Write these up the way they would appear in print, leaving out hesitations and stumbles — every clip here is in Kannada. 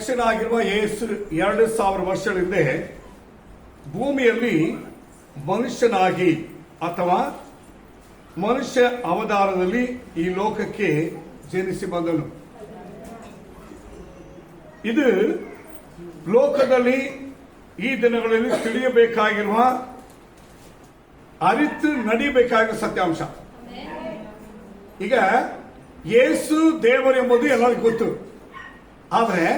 ರಕ್ಷಕನಾಗಿರುವ ಯೇಸು 2000 ವರ್ಷಗಳ ಹಿಂದೆ ಭೂಮಿಯಲ್ಲಿ ಮನುಷ್ಯನಾಗಿ ಅಥವಾ ಮನುಷ್ಯ ಅವತಾರದಲ್ಲಿ ಈ ಲೋಕಕ್ಕೆ ಜನಿಸಿ ಬಂದನು. ಇದು ಲೋಕದಲ್ಲಿ ಈ ದಿನಗಳಲ್ಲಿ ತಿಳಿಯಬೇಕಾಗಿರುವ ಅರಿತು ನಡಿಬೇಕಾಗಿರುವ ಸತ್ಯಾಂಶ. ಈಗ ಯೇಸು ದೇವರೆಂಬುದು ಎಲ್ಲರಿಗೂ ಗೊತ್ತು. ಆದರೆ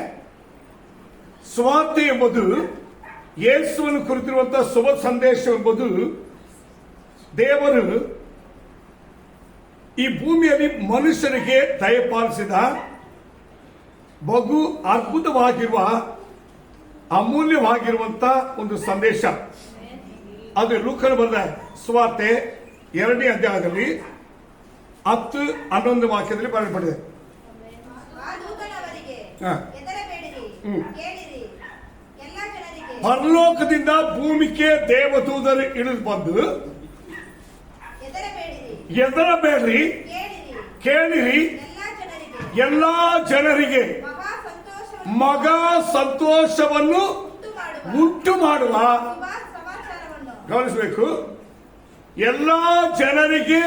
ಸುವಾರ್ತೆ ಎಂಬುದು ಯೇಸುವನ್ನು ಕುರಿತಿರುವಂತಹ ಶುಭ ಸಂದೇಶ ಎಂಬುದು ದೇವರು ಈ ಭೂಮಿಯಲ್ಲಿ ಮನುಷ್ಯರಿಗೆ ದಯಪಾಲಿಸಿದ ಬಹು ಅದ್ಭುತವಾಗಿರುವ ಅಮೂಲ್ಯವಾಗಿರುವಂತಹ ಒಂದು ಸಂದೇಶ. ಅದು ಲೂಕನ ಬರೆದ ಸುವಾರ್ತೆ 2ನೇ ಅಧ್ಯಾಯದಲ್ಲಿ 10-11 ವಾಕ್ಯದಲ್ಲಿ ಬರೆಯಲ್ಪಟ್ಟಿದೆ. ಪರಲೋಕದಿಂದ ಭೂಮಿಗೆ ದೇವದೂತರು ಇಳಿದು ಬಂದು ಹೆದರಬೇಡ್ರಿ, ಕೇಳಿರಿ, ಎಲ್ಲಾ ಜನರಿಗೆ ಮಗಾ ಸಂತೋಷವನ್ನು ಉಂಟು ಮಾಡುವ, ಗಮನಿಸಬೇಕು, ಎಲ್ಲಾ ಜನರಿಗೆ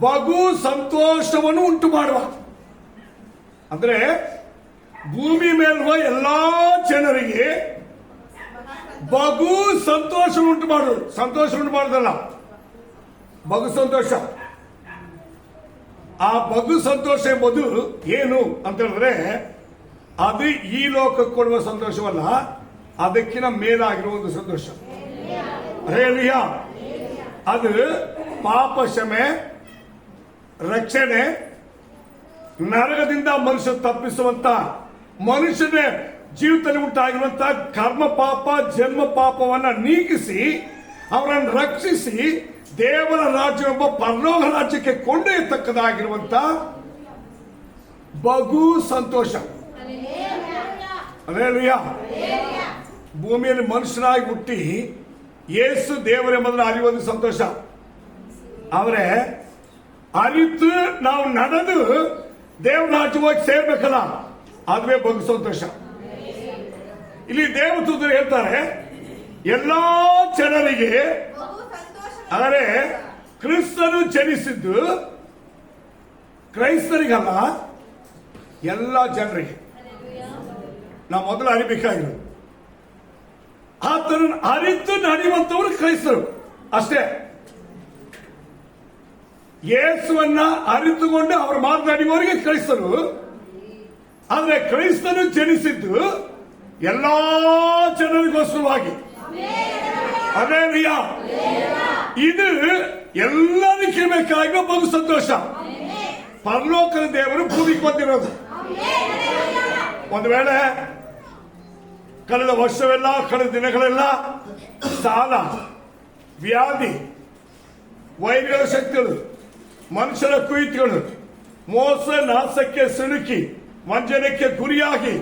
ಬಹು ಸಂತೋಷವನ್ನು ಉಂಟು ಮಾಡುವ ಅಂದ್ರೆ ಭೂಮಿ ಮೇಲಿರುವ ಎಲ್ಲಾ ಜನರಿಗೆ ಬಹು ಸಂತೋಷ ಉಂಟು ಮಾಡುವುದು. ಸಂತೋಷ ಉಂಟು ಮಾಡುದಲ್ಲ, ಬಹು ಸಂತೋಷ. ಆ ಬಹು ಸಂತೋಷ ಎಂಬುದು ಏನು ಅಂತ ಹೇಳಿದ್ರೆ ಅದು ಈ ಲೋಕಕ್ಕೆ ಕೊಡುವ ಸಂತೋಷವಲ್ಲ, ಅದಕ್ಕಿಂತ ಮೇಲಾಗಿರುವ ಒಂದು ಸಂತೋಷ. ಅದು ಪಾಪ ಕ್ಷಮೆ, ರಕ್ಷಣೆ, ನರಕದಿಂದ ಮನುಷ್ಯ ತಪ್ಪಿಸುವಂತ, ಮನುಷ್ಯನ ಜೀವಿತದಲ್ಲಿ ಉಂಟಾಗಿರುವಂತಹ ಕರ್ಮ ಪಾಪ ಜನ್ಮ ಪಾಪವನ್ನ ನೀಗಿಸಿ ಅವರನ್ನು ರಕ್ಷಿಸಿ ದೇವರ ರಾಜ್ಯ ಎಂಬ ಪರಲೋಕ ರಾಜ್ಯಕ್ಕೆ ಕೊಂಡೊಯ್ಯತಕ್ಕದಾಗಿರುವಂತ ಬಹು ಸಂತೋಷ. ಭೂಮಿಯಲ್ಲಿ ಮನುಷ್ಯನಾಗಿ ಹುಟ್ಟಿ ಯೇಸು ದೇವರೆಂಬುದನ್ನು ಅರಿಯುವುದು ಸಂತೋಷ. ಆದರೆ ಅರಿತು ನಾವು ನಡೆದು ದೇವರ ರಾಜ್ಯವಾಗಿ ಸೇರ್ಬೇಕಲ್ಲ, ಅದುವೇ ಬಹು ಸಂತೋಷ. ಇಲ್ಲಿ ದೇವದೂತರು ಹೇಳ್ತಾರೆ ಎಲ್ಲಾ ಜನರಿಗೆ. ಆದರೆ ಕ್ರಿಸ್ತನು ಜನಿಸಿದ್ದು ಕ್ರೈಸ್ತರಿಗಲ್ಲ, ಎಲ್ಲ ಜನರಿಗೆ. ನಾವು ಮೊದಲು ಅರಿಬೇಕಾಗಿರೋದು ಆತನ ಅರಿತು ನಡೆಯುವಂತವರು ಕ್ರೈಸ್ತರು ಅಷ್ಟೇ. ಯೇಸುವನ್ನ ಅರಿತುಕೊಂಡು ಅವರ ಮಾತನಾಡುವವರಿಗೆ ಕ್ರೈಸ್ತರು. ಆದರೆ ಕ್ರೈಸ್ತನು ಜನಿಸಿದ್ದು ಎಲ್ಲಾ ಜನರಿಗೋಸ್ಕರವಾಗಿ. ಇದು ಎಲ್ಲರಿಗೂ ಬೇಕಾಗಿರೋ ಬಹು ಸಂತೋಷ. ಪರಲೋಕದ ದೇವರು ಭೂಮಿಗೆ ಬಂದಿರೋದು. ಒಂದು ವೇಳೆ ಕಳೆದ ವರ್ಷವೆಲ್ಲ, ಕಳೆದ ದಿನಗಳೆಲ್ಲ ಸಾಲ, ವ್ಯಾಧಿ, ವೈರಿಗಳ ಶಕ್ತಿಗಳು, ಮನುಷ್ಯರ ಕುಯಿತುಗಳು, ಮೋಸ ನಾಶಕ್ಕೆ ಸಿಲುಕಿ ವಂಚನೆಗೆ ಗುರಿಯಾಗಿ,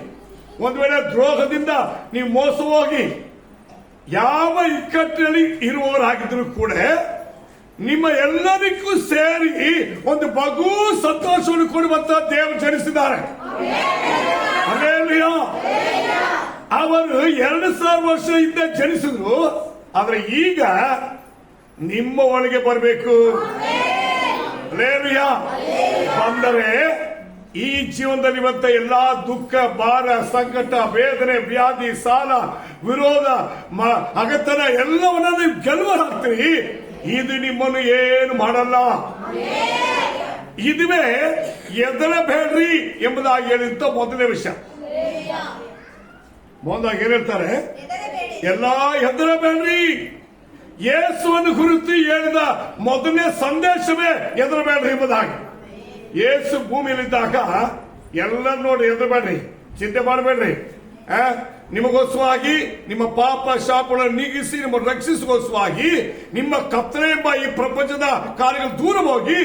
ಒಂದು ವೇಳೆ ದ್ರೋಹದಿಂದ ನೀವು ಮೋಸ ಹೋಗಿ ಯಾವ ಇಕ್ಕಟ್ಟಿನಲ್ಲಿ ಇರುವವರಾಗಿದ್ರು ಕೂಡ ನಿಮ್ಮ ಎಲ್ಲರಿಗೂ ಸೇರಿ ಒಂದು ಬಹು ಸಂತೋಷವನ್ನು ಕೊಡುವಂತ ದೇವರು ಜನಿಸಿದ್ದಾರೆ. ಅವರು 2000 ವರ್ಷ ಹಿಂದೆ ಜನಿಸಿದ್ರು. ಆದ್ರೆ ಈಗ ನಿಮ್ಮ ಒಳಗೆ ಬರಬೇಕು. ಬಂದರೆ ಈ ಜೀವನದಲ್ಲಿ ಬಂದ ಎಲ್ಲಾ ದುಃಖ, ಭಾರ, ಸಂಕಟ, ವೇದನೆ, ವ್ಯಾಧಿ, ಸಾಲ, ವಿರೋಧ, ಅಗತನ ಎಲ್ಲವನ್ನ ನೀವು ಗೆಲುವಾಗ್ತೀರಿ. ಇದು ನಿಮ್ಮನ್ನು ಏನು ಮಾಡಲ್ಲ. ಇದುವೇ ಹೆದರಬೇಡ್ರಿ ಎಂಬುದಾಗಿ ಹೇಳಿದಂತ ಮೊದಲನೇ ವಿಷಯ. ಮೊದಲಾಗಿ ಏನ್ ಹೇಳ್ತಾರೆ? ಎಲ್ಲಾ ಹೆದರಬೇಡ್ರಿ. ಯೇಸುವನ್ನು ಕುರಿತು ಹೇಳಿದ ಮೊದಲನೇ ಸಂದೇಶವೇ ಹೆದರಬೇಡ್ರಿ ಎಂಬುದಾಗಿ. ಯೇಸು ಭೂಮಿಯಲ್ಲಿದ್ದಾಗ ಎಲ್ಲ ನೋಡಿ ಹೆದರಬೇಡ್ರಿ, ಚಿಂತೆ ಮಾಡಬೇಡ್ರಿ, ನಿಮಗೋಸ್ಕರವಾಗಿ ನಿಮ್ಮ ಪಾಪ ಶಾಪಗಳನ್ನು ನೀಗಿಸಿ ನಿಮ್ಮ ರಕ್ಷಿಸಗೋಸ್ಕರವಾಗಿ ನಿಮ್ಮ ಕತ್ತಲೆ ಎಂಬ ಈ ಪ್ರಪಂಚದ ಕಾರ್ಯಗಳು ದೂರ ಹೋಗಿ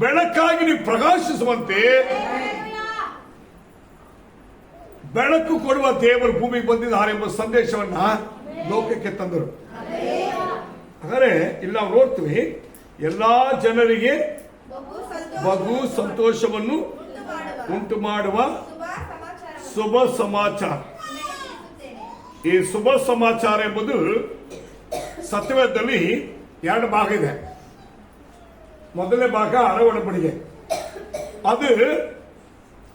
ಬೆಳಕಾಗಿ ನೀವು ಪ್ರಕಾಶಿಸುವಂತೆ ಬೆಳಕು ಕೊಡುವ ದೇವರು ಭೂಮಿಗೆ ಬಂದಿದ್ದಾರೆ ಎಂಬ ಸಂದೇಶವನ್ನ ಲೋಕಕ್ಕೆ ತಂದರು. ಹಾಗಾದ್ರೆ ಇಲ್ಲಿ ನಾವು ನೋಡ್ತೀವಿ, ಎಲ್ಲಾ ಜನರಿಗೆ ಬಹು ಸಂತೋಷವನ್ನು ಉಂಟು ಮಾಡುವ ಶುಭ ಸಮಾಚಾರ. ಈ ಶುಭ ಸಮಾಚಾರ ಎಂಬುದು ಸತ್ಯವೇದದಲ್ಲಿ ಎರಡು ಭಾಗ ಇದೆ. ಮೊದಲನೇ ಭಾಗ ಹಳೆ ಒಡಂಬಡಿಕೆ. ಅದು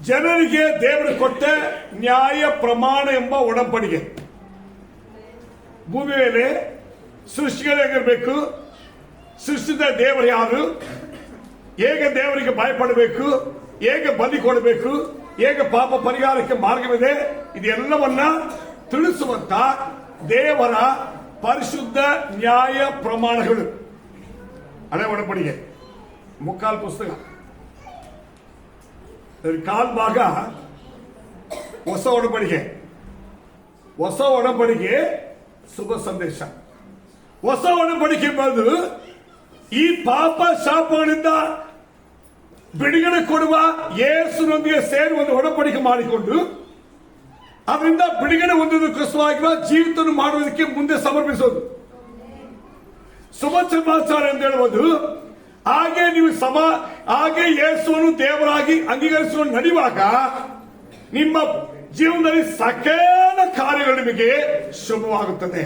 ಜನರಿಗೆ ದೇವರು ಕೊಟ್ಟ ನ್ಯಾಯ ಪ್ರಮಾಣ ಎಂಬ ಒಡಂಬಡಿಕೆ. ಭೂಮಿ ಮೇಲೆ ಸೃಷ್ಟಿಗಳಾಗಿರ್ಬೇಕು, ಸೃಷ್ಟಿಸಿದ ದೇವರು ಯಾರು, ಹೇಗೆ ದೇವರಿಗೆ ಭಯಪಡಬೇಕು, ಹೇಗೆ ಬಲಿ ಕೊಡಬೇಕು, ಹೇಗೆ ಪಾಪ ಪರಿಹಾರಕ್ಕೆ ಮಾರ್ಗವಿದೆ, ಇದೆಲ್ಲವನ್ನ ತಿಳಿಸುವಂತ ದೇವರ ಪರಿಶುದ್ಧ ನ್ಯಾಯ ಪ್ರಮಾಣಗಳು ಹಳೆ ಒಡಂಬಡಿಕೆ. ಮುಕ್ಕಾಲು ಪುಸ್ತಕ, ಕಾಲ್ ಭಾಗ ಹೊಸ ಒಡಂಬಡಿಕೆ. ಹೊಸ ಒಡಂಬಡಿಕೆ ಶುಭ ಸಂದೇಶ. ಹೊಸ ಒಡಂಬಡಿಕೆ ಬಂದು ಈ ಪಾಪ ಶಾಪಗಳಿಂದ ಬಿಡುಗಡೆ ಕೊಡುವ ಯೇಸುನೊಂದಿಗೆ ಸೇರಿ ಒಂದು ಒಡಂಬಡಿಕೆ ಮಾಡಿಕೊಂಡು ಅದರಿಂದ ಬಿಡುಗಡೆ ಹೊಂದುವುದಕ್ಕೋಸ್ಕರವಾಗಿರುವ ಜೀವಿತವನ್ನು ಮಾಡುವುದಕ್ಕೆ ಮುಂದೆ ಸಮರ್ಪಿಸೋದು ಶುಭ ಸಮಾಚಾರ ಎಂದು ಹೇಳುವುದು. ಹಾಗೆ ನೀವು ಹಾಗೆ ಯೇಸುವನ್ನು ದೇವರಾಗಿ ಅಂಗೀಕರಿಸಿಕೊಂಡು ನಡೆಯುವಾಗ ನಿಮ್ಮ ಜೀವನದಲ್ಲಿ ಸಕಲ ಕಾರ್ಯಗಳು ನಿಮಗೆ ಶುಭವಾಗುತ್ತದೆ.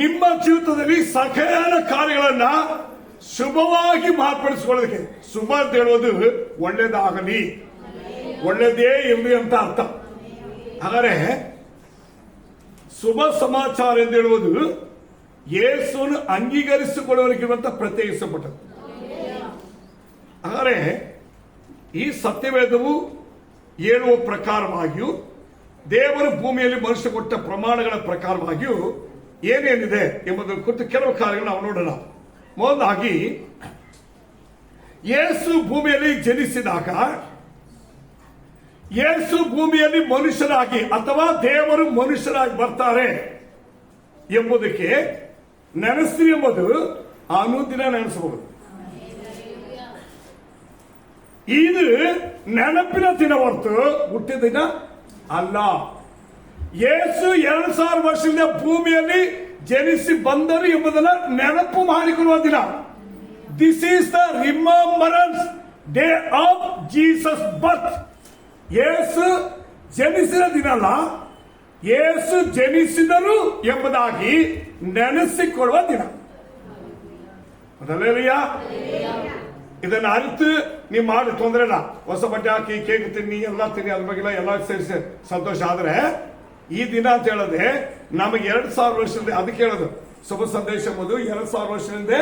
ನಿಮ್ಮ ಜೀವಿತದಲ್ಲಿ ಸಕಲ ಕಾರ್ಯಗಳನ್ನ ಶುಭವಾಗಿ ಮಾರ್ಪಡಿಸಿಕೊಳ್ಳೋದಕ್ಕೆ, ಶುಭ ಅಂತ ಹೇಳುವುದು ಒಳ್ಳೇದಾಗಲಿ, ಒಳ್ಳೆಯದೇ ಇರಲಿ ಅಂತ ಅರ್ಥ. ಹಾಗಾದ್ರೆ ಶುಭ ಸಮಾಚಾರ ಎಂದು ಹೇಳುವುದು ಯೇಸುವನ್ನು ಅಂಗೀಕರಿಸಿಕೊಳ್ಳುವವರಿಗಿರುವಂತ ಪ್ರತ್ಯೇಕಿಸಲ್ಪಟ್ಟದ್ದು. ಹಾಗಾದ್ರೆ ಈ ಸತ್ಯವೇದವು ಹೇಳುವ ಪ್ರಕಾರವಾಗಿಯೂ ದೇವರು ಭೂಮಿಯಲ್ಲಿ ಮನುಷ್ಯ ಕೊಟ್ಟ ಪ್ರಮಾಣಗಳ ಪ್ರಕಾರವಾಗಿಯೂ ಏನೇನಿದೆ ಎಂಬುದರ ಕುರಿತು ಕೆಲವು ಕಾರ್ಯಗಳು ನಾವು ನೋಡೋಣ. ಮೊದಲಾಗಿ, ಯೇಸು ಭೂಮಿಯಲ್ಲಿ ಜನಿಸಿದಾಗ ಯೇಸು ಭೂಮಿಯಲ್ಲಿ ಮನುಷ್ಯರಾಗಿ ಅಥವಾ ದೇವರು ಮನುಷ್ಯರಾಗಿ ಬರ್ತಾರೆ ಎಂಬುದಕ್ಕೆ ನೆನೆಸ್ರಿ ಎಂಬುದು ಅನುದಿನ ನೆನೆಸಬಹುದು. ಇದು ನೆನಪಿನ ದಿನ ಹೊರತು ಹುಟ್ಟಿದ ದಿನ ಅಲ್ಲ. ಯೇಸು 2000 ವರ್ಷದಿಂದ ಭೂಮಿಯಲ್ಲಿ ಜನಿಸಿ ಬಂದರು ಎಂಬುದನ್ನು ನೆನಪು ಮಾಡಿಕೊಳ್ಳುವ ದಿನ. This is the remembrance day of Jesus birth. ಯೇಸು ಜನಿಸಿದ ದಿನ ಅಲ್ಲ, ಯೇಸು ಜನಿಸಿದರು ಎಂಬುದಾಗಿ ನೆನೆಸಿಕೊಳ್ಳುವ ದಿನ. ಇದನ್ನ ಅರಿತು ನೀವು ಮಾಡಿ ತೊಂದರೆ ಇಲ್ಲ. ಹೊಸ ಬಟ್ಟೆ ಹಾಕಿ ಕೇಕ್ ತಿನ್ನಿ, ಎಲ್ಲ ತಿನ್ನಿ, ಅದ್ರ ಬಗ್ಗೆ ಎಲ್ಲ ಸೇರಿಸಿ ಸಂತೋಷ. ಆದ್ರೆ ಈ ದಿನ ಅಂತ ಹೇಳದೆ ನಮಗೆ 2000 ವರ್ಷದಿಂದ ಅದಕ್ಕೆ ಹೇಳೋದು ಶುಭ ಸಂದೇಶ ಎಂಬುದು 2000 ವರ್ಷದಿಂದ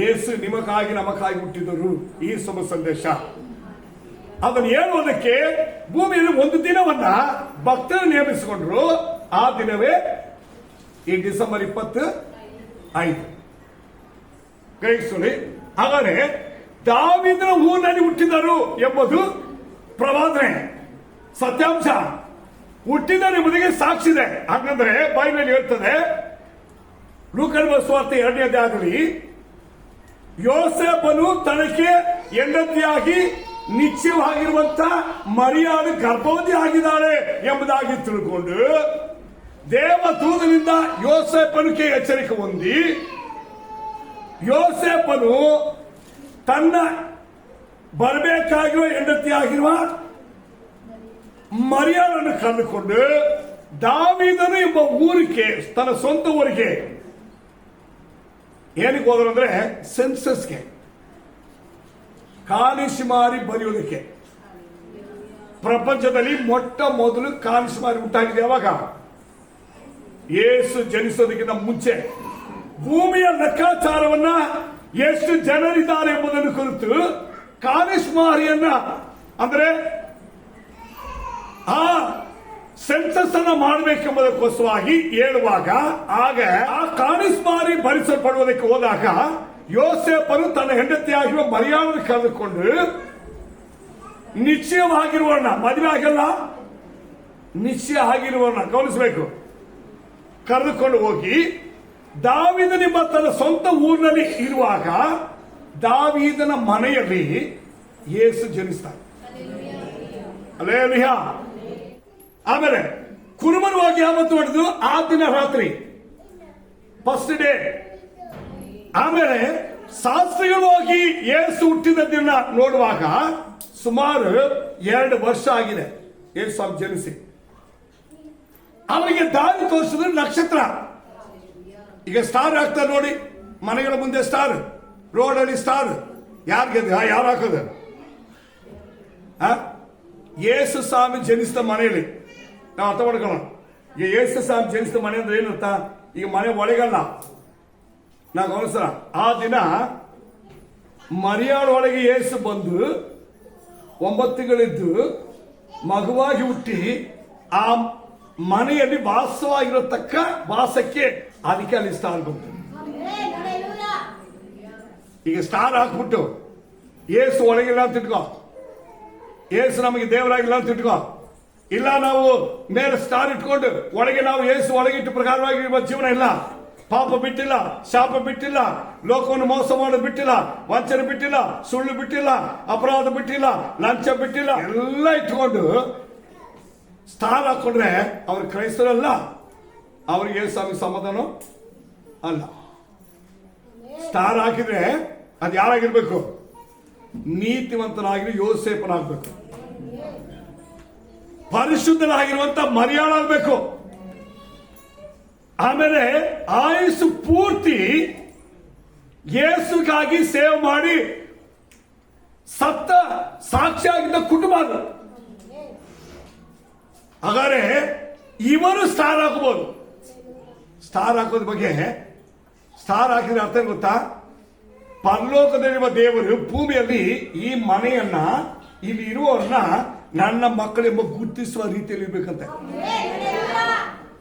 ಯೇಸು ನಿಮಗಾಗಿ ನಮಗಾಗಿ ಹುಟ್ಟಿದರು. ಈ ಶುಭ ಸಂದೇಶ ಅದನ್ನು ಹೇಳುವುದಕ್ಕೆ ಭೂಮಿಯಲ್ಲಿ ಒಂದು ದಿನವನ್ನ ಭಕ್ತರು ನೇಮಿಸಿಕೊಂಡ್ರು. ಆ ದಿನವೇ ಈ ಡಿಸೆಂಬರ್ 25 ಗ್ರಹಿಸಲಿ. ಹಾಗಾದ್ರೆ ದಾವೀದನ ಊರಿನಲ್ಲಿ ಹುಟ್ಟಿದರು ಎಂಬುದು ಪ್ರವಾದನೆ, ಸತ್ಯಾಂಶ. ಹುಟ್ಟಿದರು ಎಂಬುದಕ್ಕೆ ಸಾಕ್ಷಿ ಇದೆ. ಹಾಗಂದ್ರೆ ಬೈಬಲ್ ಹೇಳ್ತದೆ, ಲೂಕನ ಸುವಾರ್ತೆ 2ನೇ ಅಧ್ಯಾಯದಲ್ಲಿ ಯೋಸೇಫನು ತನಗೆ ಹೆಂಡತಿಯಾಗಿ ನಿಶ್ಚಯವಾಗಿರುವಂತ ಮರಿಯಾಳು ಗರ್ಭವತಿ ಆಗಿದ್ದಾಳೆ ಎಂಬುದಾಗಿ ತಿಳ್ಕೊಂಡು ದೇವದೂತನಿಂದ ಯೋಸೇಫನಿಗೆ ಎಚ್ಚರಿಕೆ ಹೊಂದಿ ಯೋಸೇಫನು ತನ್ನ ಬರಬೇಕಾಗಿರುವ ಹೆಂಡತಿಯಾಗಿರುವ ಮರಿಯಾಳನ್ನು ಕರೆದುಕೊಂಡು ದಾವೀದನು ಎಂಬ ಊರಿಗೆ, ತನ್ನ ಸ್ವಂತ ಊರಿಗೆ ಏನಕ್ಕೆ ಹೋದ್ರು ಅಂದ್ರೆ ಸೆನ್ಸಸ್ಗೆ, ಕಾನಿಶಮಾರಿ ಬರೆಯುವುದಕ್ಕೆ. ಪ್ರಪಂಚದಲ್ಲಿ ಮೊಟ್ಟ ಮೊದಲು ಕಾನಿಶಮಾರಿ ಉಂಟಾಗಿದೆ ಯಾವಾಗ? ಯೇಸು ಜನಿಸೋದಕ್ಕಿಂತ ಮುಂಚೆ. ಭೂಮಿಯ ಲೆಕ್ಕಾಚಾರವನ್ನ ಎಷ್ಟು ಜನರಿದ್ದಾರೆ ಎಂಬುದನ್ನು ಕುರಿತು ಕಾನಿಶಮಾರಿಯನ್ನ ಅಂದ್ರೆ ಆ ಸೆನ್ಸಸ್ ಅನ್ನ ಮಾಡಬೇಕೆಂಬುದಕ್ಕೋಸ್ಕರವಾಗಿ ಹೇಳುವಾಗ ಆಗ ಆ ಕಾನಿಶಮಾರಿ ಭರಿಸಲ್ಪಡುವುದಕ್ಕೆ ಹೋದಾಗ ಯೋಸೇಫನು ತನ್ನ ಹೆಂಡತಿಯಾಗಿರುವ ಮರಿಯಾಳನ್ನು ಕರೆದುಕೊಂಡು ನಿಶ್ಚಯವಾಗಿರುವಣ್ಣ, ಮದುವೆ ಆಗಲ್ಲ, ನಿಶ್ಚಯ ಆಗಿರುವಣ್ಣ ಗಮನಿಸಬೇಕು, ಕರೆದುಕೊಂಡು ಹೋಗಿ ದಾವೀದನೆಂಬ ತನ್ನ ಸ್ವಂತ ಊರಿನಲ್ಲಿ ಇರುವಾಗ ದಾವೀದನ ಮನೆಯಲ್ಲಿ ಯೇಸು ಜನಿಸ್ತಾರೆ. ಅಲ್ಲೇಲೂಯಾ. ಆಮೇಲೆ ಕುರುಬನವಾಗಿ ಯಾವತ್ತು ಹೊಡೆದು ಆ ದಿನ ರಾತ್ರಿ ಫಸ್ಟ್ ಡೇ ಆಮೇಲೆ ಶಾಸ್ತ್ರಿಗಳು ಹೋಗಿ ಯೇಸು ಹುಟ್ಟಿದ ದಿನ ನೋಡುವಾಗ ಸುಮಾರು 2 ವರ್ಷ ಆಗಿದೆ ಯೇಸು ಸ್ವಾಮಿ ಜನಿಸಿ. ಅವರಿಗೆ ದಾರಿ ತೋರಿಸಿದ್ರು ನಕ್ಷತ್ರ. ಈಗ ಸ್ಟಾರ್ ಹಾಕ್ತಾರೆ ನೋಡಿ, ಮನೆಗಳ ಮುಂದೆ ಸ್ಟಾರ್, ರೋಡಲ್ಲಿ ಸ್ಟಾರ್. ಯಾರು ಹಾಕೋದು? ಯೇಸು ಸ್ವಾಮಿ ಜನಿಸಿದ ಮನೆಯಲ್ಲಿ ನಾವು ಅರ್ಥ ಮಾಡ್ಕೊಳ್ಳೋಣ. ಈಗ ಯೇಸು ಸ್ವಾಮಿ ಜನಿಸಿದ ಮನೆ ಅಂದ್ರೆ ಏನಂತ? ಈಗ ಮನೆ ಒಳಗಲ್ಲ. ನಾವು ಗಮನಿಸೋಣ, ಆ ದಿನ ಮರಿಯಾಳ ಒಳಗೆ ಯೇಸು ಬಂದು 9 ತಿಂಗಳಿದ್ದು ಮಗುವಾಗಿ ಹುಟ್ಟಿ ಆ ಮನೆಯಲ್ಲಿ ವಾಸವಾಗಿರತಕ್ಕ ವಾಸಕ್ಕೆ ಅದಕ್ಕೆ ಅಲ್ಲಿ ಸ್ಟಾರ್ ಬಂತು. ಈಗ ಸ್ಟಾರ್ ಹಾಕ್ಬಿಟ್ಟು ಯೇಸು ಒಳಗಿಲ್ಲ ಅಂತ ಇಟ್ಕೋ, ಯೇಸು ನಮಗೆ ದೇವರಾಗಿಲ್ಲ ಅಂತ ಇಟ್ಕೋ. ಇಲ್ಲ ನಾವು ಮೇಲೆ ಸ್ಟಾರ್ ಇಟ್ಕೊಂಡು ಒಳಗೆ ನಾವು ಯೇಸು ಒಳಗಿಟ್ಟು ಪ್ರಕಾರವಾಗಿರುವ ಜೀವನ ಇಲ್ಲ. ಪಾಪ ಬಿಟ್ಟಿಲ್ಲ, ಶಾಪ ಬಿಟ್ಟಿಲ್ಲ, ಲೋಕವನ್ನು ಮೋಸ ಮಾಡೋದು ಬಿಟ್ಟಿಲ್ಲ, ವಂಚನೆ ಬಿಟ್ಟಿಲ್ಲ, ಸುಳ್ಳು ಬಿಟ್ಟಿಲ್ಲ, ಅಪರಾಧ ಬಿಟ್ಟಿಲ್ಲ, ಲಂಚ ಬಿಟ್ಟಿಲ್ಲ, ಎಲ್ಲ ಇಟ್ಕೊಂಡು ಸ್ಟಾರ್ ಹಾಕೊಂಡ್ರೆ ಅವ್ರ ಕ್ರೈಸ್ತರಲ್ಲ, ಅವ್ರಿಗೆ ಯೇಸು ಸ್ವಾಮಿ ಸಮಾಧಾನ ಅಲ್ಲ. ಸ್ಟಾರ್ ಹಾಕಿದ್ರೆ ಅದು ಯಾರಾಗಿರ್ಬೇಕು? ನೀತಿವಂತನಾಗಿರೋ ಯೋಸೇಫನಾಗಬೇಕು, ಪರಿಶುದ್ಧನಾಗಿರುವಂತ ಮರಿಯಾಳಾಗಬೇಕು. ಆಮೇಲೆ ಆಯುಸ್ಸು ಪೂರ್ತಿ ಯೇಸುಗಾಗಿ ಸೇವೆ ಮಾಡಿ ಸತ್ತ ಸಾಕ್ಷಿಯಾಗಿದ್ದ ಕುಟುಂಬ ಅದು. ಹಾಗಾದ್ರೆ ಇವರು ಸ್ಟಾರ್ ಹಾಕಬಹುದು. ಸ್ಟಾರ್ ಹಾಕೋದ್ ಬಗ್ಗೆ, ಸ್ಟಾರ್ ಹಾಕಿದ್ರೆ ಅರ್ಥ ಗೊತ್ತಾ? ಪರಲೋಕದಲ್ಲಿರುವ ದೇವರು ಭೂಮಿಯಲ್ಲಿ ಈ ಮನೆಯನ್ನ, ಇಲ್ಲಿ ಇರುವವರನ್ನ ನನ್ನ ಮಕ್ಕಳೆಂಬ ಗುರುತಿಸುವ ರೀತಿಯಲ್ಲಿ ಇರ್ಬೇಕಂತೆ.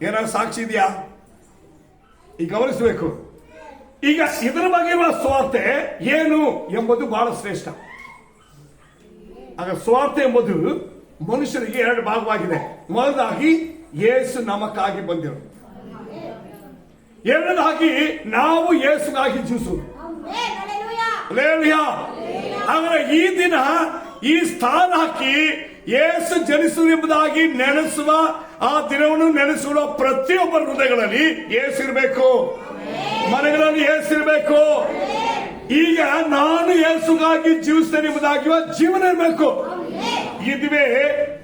ಏನಾದ್ರು ಸಾಕ್ಷಿ ಇದೆಯಾ? ಈಗ ಗಮನಿಸಬೇಕು. ಈಗ ಇದರ ಬಗ್ಗೆ ಇರುವ ಸ್ವಾರ್ಥ ಏನು ಎಂಬುದು ಬಹಳ ಶ್ರೇಷ್ಠ. ಆಗ ಸ್ವಾರ್ಥ ಎಂಬುದು ಮನುಷ್ಯರಿಗೆ 2 ಭಾಗವಾಗಿದೆ. ಮೊದಲಾಗಿ ಯೇಸು ನಮಗಾಗಿ ಬಂದಿರು, ಎರಡನೇದಾಗಿ ನಾವು ಯೇಸುಗಾಗಿ ಜೀವಿಸುವುದು. ಆದರೆ ಈ ದಿನ ಈ ಸ್ಥಾನ ಹಾಕಿ ಯೇಸು ಜನಿಸುವುದು ಎಂಬುದಾಗಿ ನೆನೆಸುವ ಆ ದಿನವನ್ನು ನೆನೆಸುವ ಪ್ರತಿಯೊಬ್ಬರ ಹೃದಯಗಳಲ್ಲಿ ಯೇಸು ಇರಬೇಕು, ಮನೆಗಳಲ್ಲಿ ಯೇಸು ಇರಬೇಕು. ಈಗ ನಾನು ಯೇಸುಗಾಗಿ ಜೀವಿಸ್ತೇನೆ ಎಂಬುದಾಗಿ ಜೀವನ ಇರಬೇಕು. ಇದುವೇ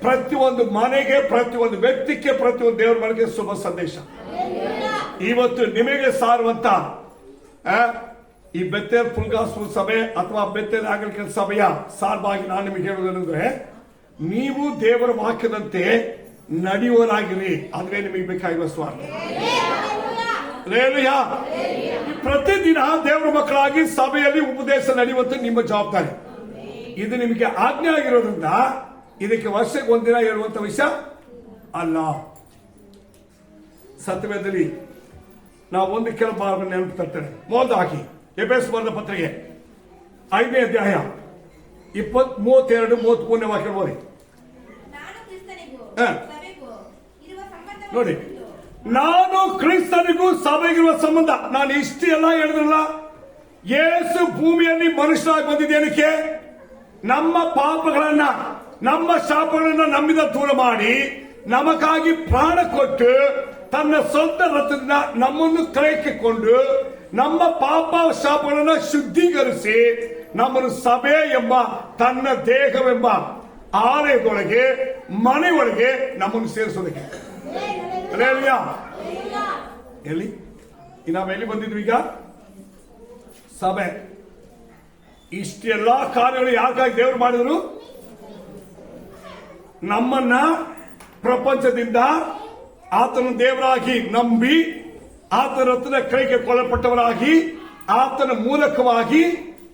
ಪ್ರತಿಯೊಂದು ಮನೆಗೆ, ಪ್ರತಿಯೊಂದು ವ್ಯಕ್ತಿಗೆ, ಪ್ರತಿಯೊಂದು ದೇವರ ಮನೆಗೆ ಶುಭ ಸಂದೇಶ. ಇವತ್ತು ನಿಮಗೆ ಸಾರುವಂತ ಈ ಬೆತ್ತೇಲ್ ಫುಲ್ಗಾಸ್ಪುರ ಸಭೆ ಅಥವಾ ಬೆತ್ತೇಲ್ ಆಂಗ್ಲಿಕನ್ ಸಭೆಯ ಸಾರ್ವಾಗಿ ನಾನು ನಿಮಗೆ ಹೇಳುವುದೇನೆಂದ್ರೆ, ನೀವು ದೇವರ ವಾಕ್ಯದಂತೆ ನಡೆಯುವರಾಗಿರಿ. ಅದೇ ನಿಮಗೆ ಬೇಕಾಗಿರುವ ಸ್ವಾರ್ಥ. ಪ್ರತಿದಿನ ದೇವರ ಮಕ್ಕಳಾಗಿ ಸಭೆಯಲ್ಲಿ ಉಪದೇಶ ನಡೆಯುವಂತ ನಿಮ್ಮ ಜವಾಬ್ದಾರಿ. ಇದು ನಿಮಗೆ ಆಜ್ಞೆ ಆಗಿರೋದ್ರಿಂದ ಇದಕ್ಕೆ ವರ್ಷಕ್ಕೆ ಒಂದಿನ ಹೇಳುವಂತ ವಿಷಯ ಅಲ್ಲ. ಸತ್ಯವೇದದಲ್ಲಿ ನಾವು ಒಂದು ಕೆಲವು ನೆನಪು ತರ್ತೇನೆ. ಮೊದಲಾಗಿ ಎಫೆಸರು ಬರೆದ ಪತ್ರಿಕೆ 5ನೇ ಅಧ್ಯಾಯ 32-33 ವಾಕ್ಯ ಓದಿ ನೋಡಿ. ನಾನು ಕ್ರಿಸ್ತನಿಗೂ ಸಭೆಗಿರುವ ಸಂಬಂಧ. ನಾನು ಇಷ್ಟೆಲ್ಲ ಹೇಳಿದ್ರಲ್ಲ, ಯೇಸು ಭೂಮಿಯಲ್ಲಿ ಮನುಷ್ಯರಾಗಿ ಬಂದಿದ್ದೇನಕ್ಕೆ? ನಮ್ಮ ಪಾಪಗಳನ್ನ, ನಮ್ಮ ಶಾಪಗಳನ್ನ ನಮ್ಮಿಂದ ದೂರ ಮಾಡಿ ನಮಗಾಗಿ ಪ್ರಾಣ ಕೊಟ್ಟು ತನ್ನ ಸ್ವಂತ ರಥದಿಂದ ನಮ್ಮನ್ನು ಕರೆಯಿಕೊಂಡು ನಮ್ಮ ಪಾಪ ಶಾಪಗಳನ್ನ ಶುದ್ಧೀಕರಿಸಿ ನಮ್ಮನ್ನು ಸಭೆ ಎಂಬ ತನ್ನ ದೇಹವೆಂಬ ಆಲಯದೊಳಗೆ, ಮನೆಯೊಳಗೆ ನಮ್ಮನ್ನು ಸೇರಿಸೋದಕ್ಕೆ. ಎಲ್ಲಿ ನಾವೆಲ್ಲಿ ಬಂದಿದ್ವಿ? ಈಗ ಸಭೆ. ಇಷ್ಟೆಲ್ಲಾ ಕಾರ್ಯಗಳು ಯಾಕಾಗಿ ದೇವರು ಮಾಡಿದ್ರು? ನಮ್ಮನ್ನ ಪ್ರಪಂಚದಿಂದ ಆತನ ದೇವರಾಗಿ ನಂಬಿ ಆತನ ರತ್ನ ಕೈಗೆ ಕೊಳ್ಳಲ್ಪಟ್ಟವರಾಗಿ ಆತನ ಮೂಲಕವಾಗಿ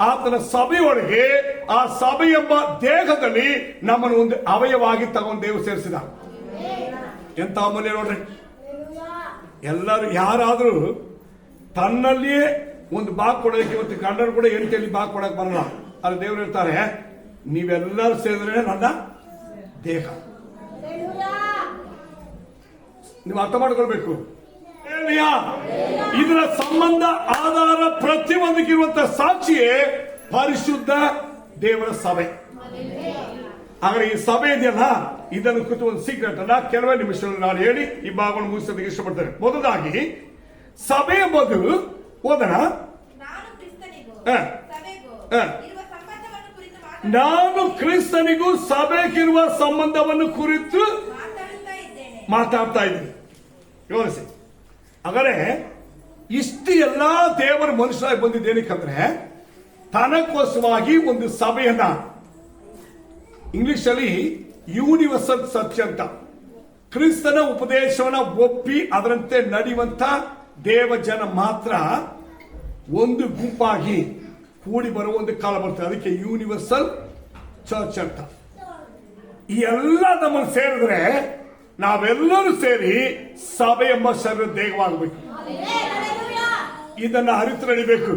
ಆತನ ಸಭೆಯೊಳಗೆ, ಆ ಸಭೆ ಎಂಬ ದೇಹದಲ್ಲಿ ನಮ್ಮನ್ನು ಒಂದು ಅವಯವಾಗಿ ತಗೊಂಡು ದೇವರು ಸೇರಿಸಿದ. ಎಂತ ಅಮೂಲ್ಯ ನೋಡ್ರಿ. ಎಲ್ಲರೂ ಯಾರಾದ್ರೂ ತನ್ನಲ್ಲಿಯೇ ಒಂದು ಭಾಗ ಕೊಡೋದಕ್ಕೆ, ಇವತ್ತು ಗಂಡರು ಕೂಡ ಹೆಂಡತಿಯಲ್ಲಿ ಭಾಗ ಕೊಡಕ್ ಬರಲ್ಲ. ಆದ್ರೆ ದೇವರು ಹೇಳ್ತಾರೆ, ನೀವೆಲ್ಲರೂ ಸೇರಿದ್ರೆ ನನ್ನ ದೇಹ. ನೀವು ಅರ್ಥ ಮಾಡ್ಕೊಳ್ಬೇಕು. ಇದರ ಸಂಬಂಧ, ಆಧಾರ, ಪ್ರತಿಯೊಂದಕ್ಕಿರುವಂತಹ ಸಾಕ್ಷಿಯೇ ಪರಿಶುದ್ಧ ದೇವರ ಸಭೆ. ಹಾಗಾದ್ರೆ ಈ ಸಭೆ ಇದೆಯಲ್ಲ, ಇದನ್ನು ಕುರಿತು ಒಂದು ಸೀಕ್ರೆಟ್ ಅಲ್ಲ, ಕೆಲವೇ ನಿಮಿಷಗಳಲ್ಲಿ ನಾನು ಹೇಳಿ ಈ ಭಾಗವನ್ನು ಮುಗಿಸೋದಕ್ಕೆ ಇಷ್ಟಪಡ್ತೇನೆ. ಮೊದಲಾಗಿ ಸಭೆ ಎಂಬುದು ಓದನ, ನಾನು ಹ. ಸಭೆಗೂ ಹ. ಇರುವ ಸಂಬಂಧವನ್ನು ಕುರಿತು ನಾನು ಕ್ರಿಸ್ತನಿಗೂ ಸಭೆಗಿರುವ ಸಂಬಂಧವನ್ನು ಕುರಿತು ಮಾತಾಡ್ತಾ ಇದ್ದೀನಿ. ಗಮನಿಸಿ, ಹಾಗಾದ್ರೆ ಇಷ್ಟು ಎಲ್ಲಾ ದೇವರ ಮನುಷ್ಯರಾಗಿ ಬಂದಿದ್ದೇನಕ್ಕಂದ್ರೆ ತನಕೋಸ್ಕರವಾಗಿ ಒಂದು ಸಭೆಯನ್ನ, ಇಂಗ್ಲಿಷ್ ಅಲ್ಲಿ ಯೂನಿವರ್ಸಲ್ ಚರ್ಚ್ ಅಂತ, ಕ್ರಿಸ್ತನ ಉಪದೇಶವನ್ನ ಒಪ್ಪಿ ಅದರಂತೆ ನಡೆಯುವಂತ ದೇವ ಜನ ಮಾತ್ರ ಒಂದು ಗುಂಪಾಗಿ ಕೂಡಿ ಬರುವ ಒಂದು ಕಾಲ ಬರ್ತದೆ. ಅದಕ್ಕೆ ಯೂನಿವರ್ಸಲ್ ಚರ್ಚ್ ಅಂತ. ಈ ಎಲ್ಲ ನಮ್ಮನ್ನು ಸೇರಿದ್ರೆ ನಾವೆಲ್ಲರೂ ಸೇರಿ ಸಭೆ ಎಂಬ ಶರೀರ ದೇಹವಾಗಬೇಕು. ಇದನ್ನ ಅರಿತು ನಡಿಬೇಕು.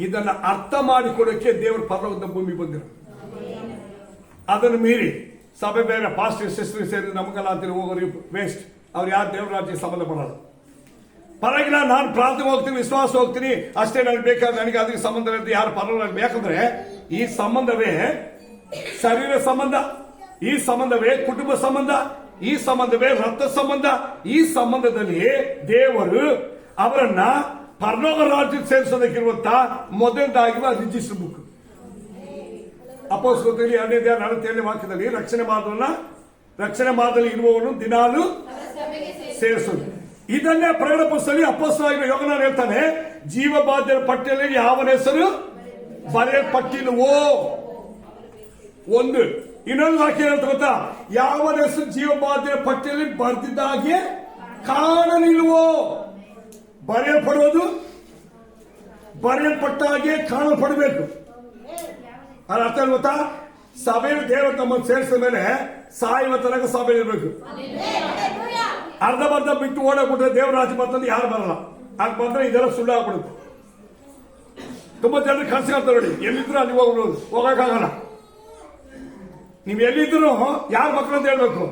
ಇದನ್ನ ಅರ್ಥ ಮಾಡಿಕೊಡೋಕೆ ದೇವರ ಪರಲೋಕದ ಭೂಮಿ ಬಂದಿರು. ಅದನ್ನು ಮೀರಿ ಸಭೆ ಬೇರೆ ಪಾಸ್ಟರ್ ಸಿಸ್ಟರ್ ಸೇರಿ ನಮಗೆಲ್ಲ ಅಂತೀರಿ ಹೋಗೋರು ವೇಸ್ಟ್. ಅವ್ರು ಯಾರು ದೇವರ ರಾಜ್ಯಕ್ಕೆ ಸಂಬಂಧ ಪಡಲ್ಲ. ಪರವಾಗಿಲ್ಲ, ನಾನು ಪ್ರಾರ್ಥನೆ ಹೋಗ್ತೀನಿ, ವಿಶ್ವಾಸ ಹೋಗ್ತೀನಿ, ಅಷ್ಟೇ ನನಗೆ ಬೇಕಾದ್ರೆ, ನನಗೆ ಅದಕ್ಕೆ ಸಂಬಂಧ ಇರುತ್ತೆ. ಯಾರು ಪರವಾಗಿ ಯಾಕಂದ್ರೆ ಈ ಸಂಬಂಧವೇ ಶರೀರ ಸಂಬಂಧ, ಈ ಸಂಬಂಧವೇ ಕುಟುಂಬ ಸಂಬಂಧ, ಈ ಸಂಬಂಧವೇ ರಕ್ತ ಸಂಬಂಧ. ಈ ಸಂಬಂಧದಲ್ಲಿ ದೇವರು ಅವರನ್ನ ಪರಲೋಕ ರಾಜ್ಯಕ್ಕೆ ಸೇರಿಸೋದಕ್ಕಿರುವಂತ ಮೊದಲದಾಗಿರುವ ರಿಜಿಸ್ಟರ್ ಬುಕ್. ಅಪೊಸ್ತಲರಲ್ಲಿ 2:47 ವಾಕ್ಯದಲ್ಲಿ ರಕ್ಷಣೆ ಮಾರ್ಗದಲ್ಲಿ ಇರುವವನು ದಿನಾಲು ಸೇರಿಸೋದು. ಇದನ್ನೇ ಪ್ರಕಟಣೆ ಪುಸ್ತಕದಲ್ಲಿ ಅಪೊಸ್ತಲನಾಗಿರುವ ಯೋಹಾನನು ಹೇಳ್ತಾನೆ, ಜೀವಬಾಧ್ಯರ ಪಟ್ಟಿಯಲ್ಲಿ ಯಾವನ ಹೆಸರು ಬರೆಯಲ್ಪಟ್ಟಿಲ್ಲವೋ. ಒಂದು ಇನ್ನೊಂದು ವಾಕ್ಯ ಹೇಳ್ತಾ ಗೊತ್ತಾ, ಯಾವನ ಹೆಸರು ಜೀವಬಾಧ್ಯರ ಪಟ್ಟಿಯಲ್ಲಿ ಬರೆದಿದ್ದಾಗೆ ಕಾಣಲಿಲ್ವೋ. ಬರೆಯಲ್ಪಡುವುದು ಬರೆಯಲ್ಪಟ್ಟ ಹಾಗೆ ಕಾಣಲ್ಪಡಬೇಕು. ಅದ್ರ ಅರ್ಥ ಗೊತ್ತಾ? ಸಭೆಯಲ್ಲಿ ದೇವರು ನಮ್ಮನ್ನು ಸೇರಿಸಿದ ಮೇಲೆ ಸಾಯುವ ತನಕ ಸಭೆಯಲ್ಲಿ ಇರಬೇಕು. ಅರ್ಧ ಬಿಟ್ಟು ಓಡಾಡ್ಬಿಟ್ರೆ ದೇವರ ರಾಜ್ಯ ಬರ್ತಂದ್ರೆ ಯಾರು ಬರಲ್ಲ. ಆಗ ಬಂದ್ರೆ ಇದೆಲ್ಲ ಸುಳ್ಳು ಆಗ್ಬಿಡುತ್ತೆ. ತುಂಬಾ ಜನರಿಗೆ ಕನ್ಸ್ಕೊಳ್ತಾರೆ ನೋಡಿ, ಎಲ್ಲಿದ್ರು ಅಲ್ಲಿ ಹೋಗ್ಬಿಡೋದು, ಹೋಗಕ್ಕಾಗಲ್ಲ. ನೀವ್ ಎಲ್ಲಿದ್ರು ಯಾರ ಮಕ್ಕಳು ಅಂತ ಹೇಳ್ಬೇಕು.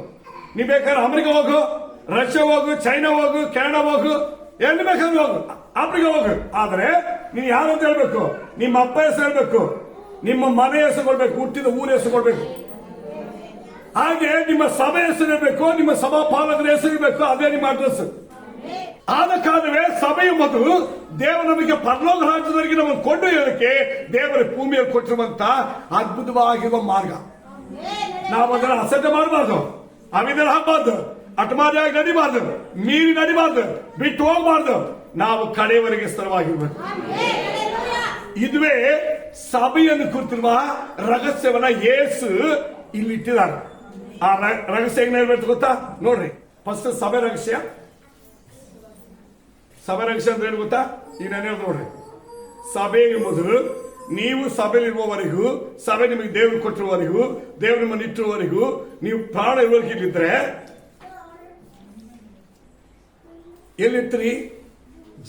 ನೀವ್ ಬೇಕಾದ್ರೆ ಅಮೆರಿಕ ಹೋಗು, ರಷ್ಯಾ ಹೋಗು, ಚೈನಾ ಹೋಗು, ಕೆನಡಾ ಹೋಗು, ಎಲ್ಲಿ ಬೇಕಾದ್ರೆ ಹೋಗು, ಆಫ್ರಿಕಾ ಹೋಗು. ಆದ್ರೆ ನೀನ್ ಯಾರು ಅಂತ ಹೇಳ್ಬೇಕು. ನಿಮ್ಮ ಅಪ್ಪ ಹೆಸರು ಹೇಳ್ಬೇಕು, ನಿಮ್ಮ ಮನೆ ಹೆಸರು ಕೊಡ್ಬೇಕು, ಹುಟ್ಟಿದ ಊರ ಹೆಸರು ಕೊಡ್ಬೇಕು. ಹಾಗೆ ನಿಮ್ಮ ಸಭೆ ಹೆಸರು ಇರಬೇಕು, ನಿಮ್ಮ ಸಭಾ ಪಾಲಕರ ಹೆಸರು ಇರಬೇಕು. ಅದೇ ನಿಮ್ಮ ಅಡ್ರೆಸ್. ಆದ ಕಾರಣವೇ ಸಭೆ ಎಂಬುದು ದೇವ ನಮಗೆ ಪರಲೋಕ ರಾಜ್ಯದವರೆಗೆ ನಮ್ಮನ್ನು ಕೊಂಡೊಯ್ಯೋದಕ್ಕೆ ದೇವರ ಭೂಮಿಯಲ್ಲಿ ಕೊಟ್ಟಿರುವಂತ ಅದ್ಭುತವಾಗಿರುವ ಮಾರ್ಗ. ನಾವು ಅದನ್ನ ಅಸಡ್ಡೆ ಮಾಡಬಾರ್ದು, ಅವಿದರ ಹಾಕಬಾರ್ದು, ಅಟಮಾರಿಯಾಗಿ ನಡಿಬಾರ್ದು, ಮೀರಿ ನಡಿಬಾರ್ದು, ಬಿಟ್ಟು ಹೋಗಬಾರ್ದು. ನಾವು ಕಡೆಯವರೆಗೆ ಸ್ಥಿರವಾಗಿರ್ಬೇಕು. ಇದುವೇ ಸಭೆಯನ್ನು ಕುರಿತಿರುವ ರಹಸ್ಯವನ್ನ ಯೇಸು ಇಲ್ಲಿ ಇಟ್ಟಿದ್ದಾರೆ. ಆ ರಹಸ್ಯ ಹೆಂಗ್ ಹೇಳ್ಬೇಕು ಗೊತ್ತಾ? ನೋಡ್ರಿ, ಫಸ್ಟ್ ಸಭೆ ರಹಸ್ಯ ಅಂದ್ರೆ ಏನು ಗೊತ್ತಾ? ಈಗ ನಾನು ಹೇಳ್ದು ನೋಡ್ರಿ, ಸಭೆ ಎಂಬುದು ನೀವು ಸಭೆಯಲ್ಲಿರುವವರೆಗೂ, ಸಭೆ ನಿಮಗೆ ದೇವರು ಕೊಟ್ಟಿರುವವರೆಗೂ, ದೇವರು ನಿಮ್ಮನ್ನು ಇಟ್ಟಿರುವವರೆಗೂ, ನೀವು ಪ್ರಾಣ ಇರುವವರೆಗಿದ್ರೆ ಎಲ್ಲಿರ್ತೀರಿ?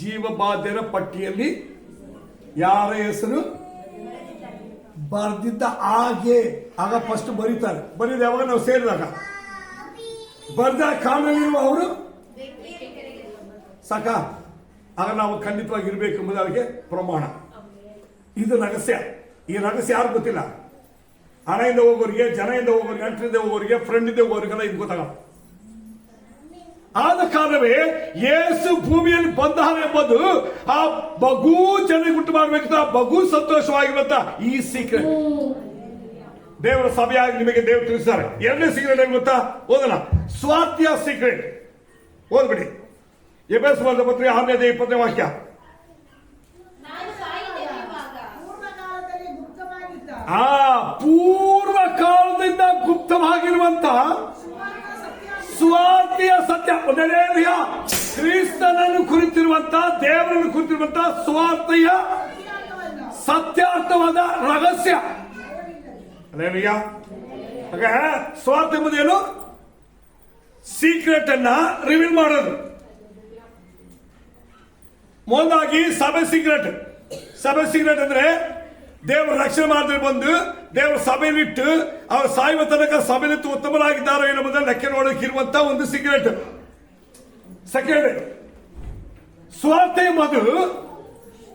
ಜೀವಬಾಧ್ಯರ ಪಟ್ಟಿಯಲ್ಲಿ ಯಾರ ಹೆಸರು ಬರ್ದಿದ್ದ ಹಾಗೆ. ಆಗ ಫಸ್ಟ್ ಬರೀತಾರೆ. ಬರೀದು ಯಾವಾಗ? ನಾವು ಸೇರಿದಾಗ. ಬರ್ದ ಕಾಲದಲ್ಲಿರುವ ಅವರು ಸಾಕ. ಆಗ ನಾವು ಖಂಡಿತವಾಗಿ ಇರಬೇಕು ಎಂಬುದು ಅದಕ್ಕೆ ಪ್ರಮಾಣ. ಇದು ರಹಸ್ಯ. ಈ ರಹಸ್ಯ ಯಾರು ಗೊತ್ತಿಲ್ಲ. ಹಣದಿಂದ ಹೋಗೋರಿಗೆ, ಜನದಿಂದ ಹೋಗೋರಿಗೆ, ನೆಂಟರಿಂದ ಹೋಗೋರಿಗೆ, ಫ್ರೆಂಡ್ ಇಂದ ಹೋಗೋರಿಗೆಲ್ಲ ಇದು ಗೊತ್ತಾಗಲ್ಲ. ಆದ ಕಾರಣವೇ ಯೇಸು ಭೂಮಿಯಲ್ಲಿ ಬಂದಾನೆ ಎಂಬುದು ಆ ಬಗೂ ಜನರಿಗೆ ಉಂಟು ಮಾಡಬೇಕು. ಆ ಬಗೂ ಸಂತೋಷವಾಗಿರುವಂತ ಈ ಸೀಕ್ರೆಟ್ ದೇವರ ಸಭೆಯಾಗಿ ನಿಮಗೆ ದೇವರು ತಿಳಿಸ್ತಾರೆ. ಎರಡನೇ ಸೀಕ್ರೆಟ್ ಏನು ಗೊತ್ತಾ? ಓದೋಣ. ಸ್ವಾರ್ಥ್ಯ ಸೀಕ್ರೆಟ್ ಓದ್ಬಿಡಿ. ಎಫೆಸ ಪತ್ರ 6:20 ವಾಕ್ಯ. ಪೂರ್ವ ಕಾಲದಿಂದ ಗುಪ್ತವಾಗಿರುವಂತ ಸ್ವಾರ್ಥೀಯ ಸತ್ಯ, ಕ್ರಿಸ್ತನನ್ನು ಕುರಿತಿರುವಂತ, ದೇವರನ್ನು ಕುರಿತಿರುವಂತ ಸ್ವಾರ್ಥೀಯ ಸತ್ಯಾರ್ಥವಾದ ರಹಸ್ಯ. ಸ್ವಾರ್ಥ ಎಂಬುದೇನು? ಸೀಕ್ರೆಟ್ ಅನ್ನ ರಿವೀಲ್ ಮಾಡೋದು. ಮೊದಲಾಗಿ ಸಭೆ ಸೀಕ್ರೆಟ್ ಅಂದ್ರೆ ದೇವರು ರಕ್ಷಣೆ ಮಾಡಿದ್ರೆ ಬಂದು ದೇವರ ಸಭೆಯಲ್ಲಿಟ್ಟು ಅವರು ಸಾಯುವ ತನಕ ಸಭೆಯಲ್ಲಿತ್ತು ಉತ್ತಮರಾಗಿದ್ದಾರೋ ಎನ್ನುವುದನ್ನು ಲೆಕ್ಕ ನೋಡೋಕ್ಕಿರುವಂತ ಒಂದು ಸೀಕ್ರೆಟ್. ಸೆಕೆಂಡ್, ಸ್ವಾರ್ಥ ಎಂಬುದು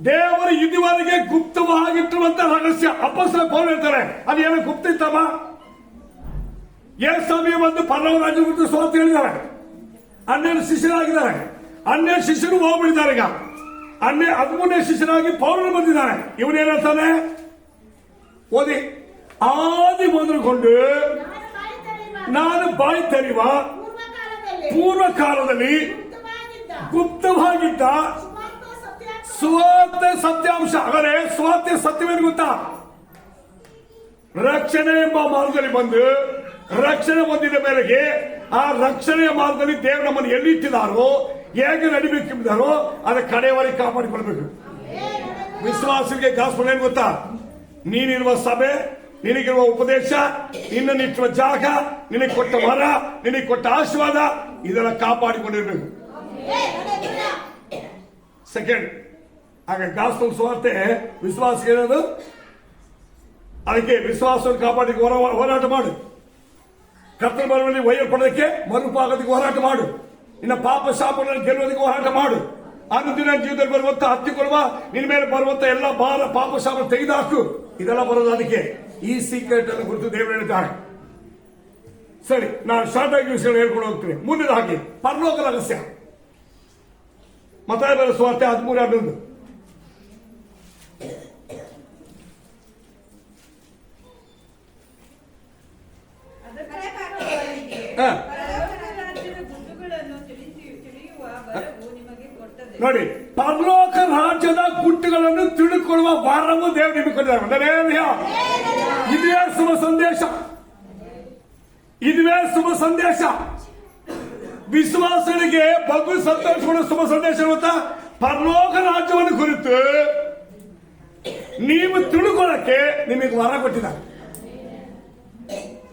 ದೇವರು ಇದುವರೆಗೆ ಗುಪ್ತವಾಗಿಟ್ಟಿರುವಂತ ರಹಸ್ಯ. ಅಪೊಸ್ತಲ ಪೌಲ ಹೇಳ್ತಾರೆ, ಅದೇನೋ ಗುಪ್ತ ಇತ್ತಮ್ಮ. ಏಳು ಸಮಯ ಬಂದು ಪರಲೋಕ ರಾಜ್ಯ ಕುರಿತು ಸ್ವಾರ್ಥ ಹೇಳಿದ್ದಾರೆ. 12 ಶಿಷ್ಯರಾಗಿದ್ದಾರೆ. 12 ಶಿಷ್ಯರು ಹೋಗ್ಬಿಟ್ಟಿದ್ದಾರೆ. ಈಗ 13ನೇ ಶಿಷ್ಯನಾಗಿ ಪೌಲನು ಬಂದಿದ್ದಾನೆ. ಇವನೇನಂತಾನೆ ಓದಿ, ಆದಿ ಮೊದಲುಗೊಂಡು ನಾನು ಬಾಯಿ ತೆರೆಯುವ ಪೂರ್ವ ಕಾಲದಲ್ಲಿ ಗುಪ್ತವಾಗಿದ್ದ ಸುವಾರ್ತೆ ಸತ್ಯಾಂಶ. ಆದರೆ ಸುವಾರ್ತೆ ಸತ್ಯವೇನು ಗೊತ್ತಾ? ರಕ್ಷಣೆ ಎಂಬ ಮಾರ್ಗದಲ್ಲಿ ಬಂದು ರಕ್ಷಣೆ ಹೊಂದಿದ ಮೇರೆಗೆ ಆ ರಕ್ಷಣೆಯ ಮಾರ್ಗದಲ್ಲಿ ದೇವರು ನಮ್ಮನ್ನು ಎಲ್ಲಿಟ್ಟಿದ್ದಾರೋ, ಹೇಗೆ ನಡಿಬೇಕೆಂಬುದಾರೋ ಅದರ ಕಡೆಯವರೆಗೆ ಕಾಪಾಡಿಕೊಳ್ಬೇಕು. ವಿಶ್ವಾಸಿಗೆ ಗಾಸ್ಪಲ್ ಏನ್ ಗೊತ್ತಾ? ನೀನಿರುವ ಸಭೆ, ನಿನಗಿರುವ ಉಪದೇಶ, ನಿನ್ನನ್ನಿಟ್ಟುವ ಜಾಗ, ನಿನಗೆ ಕೊಟ್ಟ ವರ, ನಿನಗೆ ಕೊಟ್ಟ ಆಶೀರ್ವಾದ, ಇದೆಲ್ಲ ಕಾಪಾಡಿಕೊಂಡಿರ್ಬೇಕು. ಸೆಕೆಂಡ್, ಹಾಗೆ ಗಾಸ್ಪಲ್ ಸುವಾರ್ತೆ ವಿಶ್ವಾಸಿಗೆ ಇರೋದು. ಅದಕ್ಕೆ ವಿಶ್ವಾಸವನ್ನು ಕಾಪಾಡಿ ಹೋರಾಟ ಮಾಡು. ಕರ್ತನ ಬರುವಲ್ಲಿ ಒಯ್ಯಲ್ಪಡೋದಕ್ಕೆ ಮರುಪಾಗೋದಕ್ಕೆ ಹೋರಾಟ ಮಾಡು. ಇನ್ನು ಪಾಪ ಶಾಪಗಳನ್ನು ಗೆಲ್ಲುವುದಕ್ಕೆ ಹೋರಾಟ ಮಾಡು. ಅನುದಿನ ಜೀವನದಲ್ಲಿ ಬರುವಂತ ಹತ್ತಿಕೊಳ್ಳುವ ನಿನ್ನ ಮೇಲೆ ಬರುವಂತ ಎಲ್ಲ ಭಾರ ಪಾಪ ಶಾಪ ತೆಗೆದುಹಾಕು. ಇದೆಲ್ಲ ಬರೋದು ಅದಕ್ಕೆ. ಈ ಸೀಕ್ರೆಟ್ ಅನ್ನು ಕುರಿತು ದೇವರು ಹೇಳಿದ್ದಾರೆ. ಸರಿ, ನಾನು ಶಾರ್ಟ್ ಆಗಿ ವಿಷಯ ಹೇಳ್ಕೊಂಡು ಹೋಗ್ತೀನಿ. ಮುಂದಿನದಾಗಿ ಪರಲೋಕ ರಹಸ್ಯ. ಮತ್ತಾಯ ಬರೆದ ಸುವಾರ್ತೆ 13:11. ನೋಡಿ, ಪರಲೋಕ ರಾಜ್ಯದ ಗುಟ್ಟುಗಳನ್ನು ತಿಳಿದುಕೊಳ್ಳುವ ವಾರವು ದೇವರು ನಿಮಗೆ ಕೊಟ್ಟಿದ್ದಾರೆ. ಇದೇ ಶುಭ ಸಂದೇಶ, ಇದುವೇ ಶುಭ ಸಂದೇಶ. ವಿಶ್ವಾಸಗಳಿಗೆ ಬಗ್ಗು ಸಂತೋಷ ಶುಭ ಸಂದೇಶ ಗೊತ್ತಾ? ಪರಲೋಕ ರಾಜ್ಯವನ್ನು ಕುರಿತು ನೀವು ತಿಳ್ಕೊಳ್ಳಕ್ಕೆ ನಿಮಗೆ ವರ ಕೊಟ್ಟಿದ್ದಾರೆ.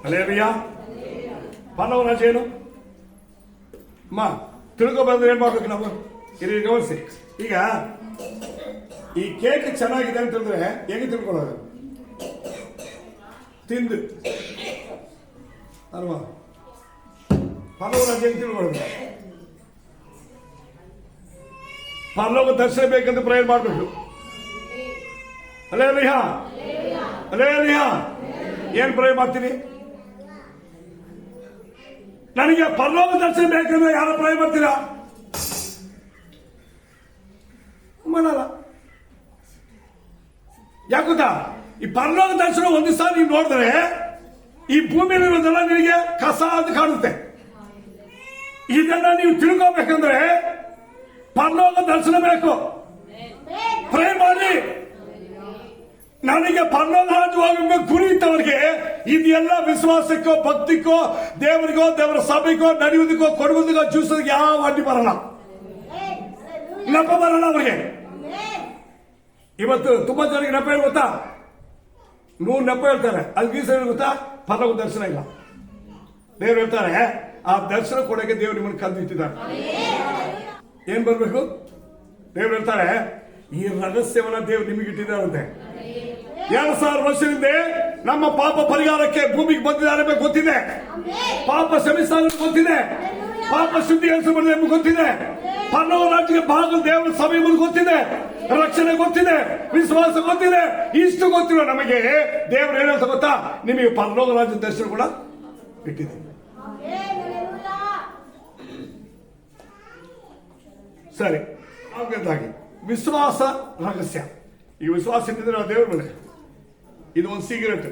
ಅಲ್ಲೇರಿಯ ಪರಲೋಕ ರಾಜ್ಯ ಏನು ತಿಳ್ಕೊಬಂದ್ರೆ ಏನ್ ಮಾಡ್ಬೇಕು ನಾವು? ಇಲ್ಲಿ ಗಮನಿಸಿ. ಈಗ ಈ ಕೇಕ್ ಚೆನ್ನಾಗಿದೆ ಅಂತ ಹೇಳಿದ್ರೆ ಹೇಗೆ ತಿಳ್ಕೊಳ್ಳೋದು? ತಿಂದು ಅಲ್ವಾ? ಪರಲೋಕ ರಾಜ್ಯ ತಿಳ್ಕೊಳ್ಳೋದು. ಪರಲೋಕ ದರ್ಶನ ಬೇಕಂತ ಪ್ರಯತ್ನ ಮಾಡಬೇಕು. ಅಲ್ಲೇ ಏನ್ ಪ್ರಯತ್ನ ಮಾಡ್ತೀನಿ? ನನಗೆ ಪರಲೋಕ ದರ್ಶನ ಬೇಕಂದ್ರೆ ಯಾರ ಪ್ರಯತ್ನ ಮಾಡ್ತೀರಾ? ಮಾಡಲ್ಲ. ಯಾಕುತ್ತಾ? ಈ ಪರಲೋಕ ದರ್ಶನ ಒಂದು ಸಾರಿ ನೀವು ನೋಡಿದ್ರೆ ಈ ಭೂಮಿಯಲ್ಲಿರೋದೆಲ್ಲ ನಿನಗೆ ಕಸ ಅಂತ ಕಾಣುತ್ತೆ. ಇದನ್ನ ನೀವು ತಿಳ್ಕೋಬೇಕಂದ್ರೆ ಪರಲೋಕ ದರ್ಶನ ಬೇಕು. ಪ್ರೇ ಮಾಡಿ ನನಗೆ ಪರಲೋಕ ರಾಜ್ಯವಾಗಿ ಗುರಿ ಇತ್ತವರಿಗೆ ಇದೆಲ್ಲ ವಿಶ್ವಾಸಕ್ಕೋ ಭಕ್ತಿಕೋ ದೇವರಿಗೋ ದೇವರ ಸಭೆಗೋ ನಡೆಯುವುದಕ್ಕೋ ಕೊಡುವುದಕ್ಕೋ ಜೀವಿಸೋದಕ್ಕೆ ಯಾವ ಅಡ್ಡಿ ಬರಲ್ಲ, ನೆಪ ಬರಲ್ಲ ಅವ್ರಿಗೆ. ಇವತ್ತು ತುಂಬಾ ಜನರಿಗೆ ನೆಪ ಹೇಳಿ ಗೊತ್ತಾ? 100 ನೆಪ ಹೇಳ್ತಾರೆ. ಅದು ಗೀಸ ಗೊತ್ತಾ? ಪರಲೋಕ ದರ್ಶನ ಇಲ್ಲ. ದೇವ್ರು ಹೇಳ್ತಾರೆ ಆ ದರ್ಶನ ಕೊಡಕ್ಕೆ ದೇವ್ರು ನಿಮ್ಮನ್ನು ಕರೆದಿಟ್ಟಿದ್ದಾರೆ. ಏನ್ ಬರ್ಬೇಕು? ದೇವ್ರು ಹೇಳ್ತಾರೆ ಈ ರಹಸ್ಯವನ್ನ ದೇವ್ರು ನಿಮಗೆ ಇಟ್ಟಿದ್ದಾರಂತೆ. 2000 ವರ್ಷದಿಂದ ನಮ್ಮ ಪಾಪ ಪರಿಹಾರಕ್ಕೆ ಭೂಮಿಗೆ ಬಂದಿದ್ದಾರೆ ಗೊತ್ತಿದೆ. ಪಾಪ ಕ್ಷಮಿಸ್ತಾರೆ ಗೊತ್ತಿದೆ. ಪಾಪ ಶುದ್ಧೀಕರಿಸಬಾರದು ಎಂಬ ಗೊತ್ತಿದೆ. ಪರಲೋಕ ರಾಜ್ಯಕ್ಕೆ ಭಾಗ ದೇವರ ಸಭೆ ಎಂಬುದು ಗೊತ್ತಿದೆ. ರಕ್ಷಣೆ ಗೊತ್ತಿದೆ. ವಿಶ್ವಾಸ ಗೊತ್ತಿದೆ. ಇಷ್ಟು ಗೊತ್ತಿರೋ ನಮಗೆ ದೇವರು ಏನಂತ ಗೊತ್ತಾ? ನಿಮಗೆ ಪರಲೋಕ ರಾಜ್ಯದ ದರ್ಶನ ಕೂಡ ಇಟ್ಟಿದೆ. ಸರಿ, ಹಾಗಾಗಿ ವಿಶ್ವಾಸ ರಹಸ್ಯ. ಈ ವಿಶ್ವಾಸ ಇಟ್ಟಿದ್ರೆ ನಾವು ದೇವ್ರ ಮೇಲೆ ಇದು ಒಂದು ಸೀಕ್ರೆಟ್.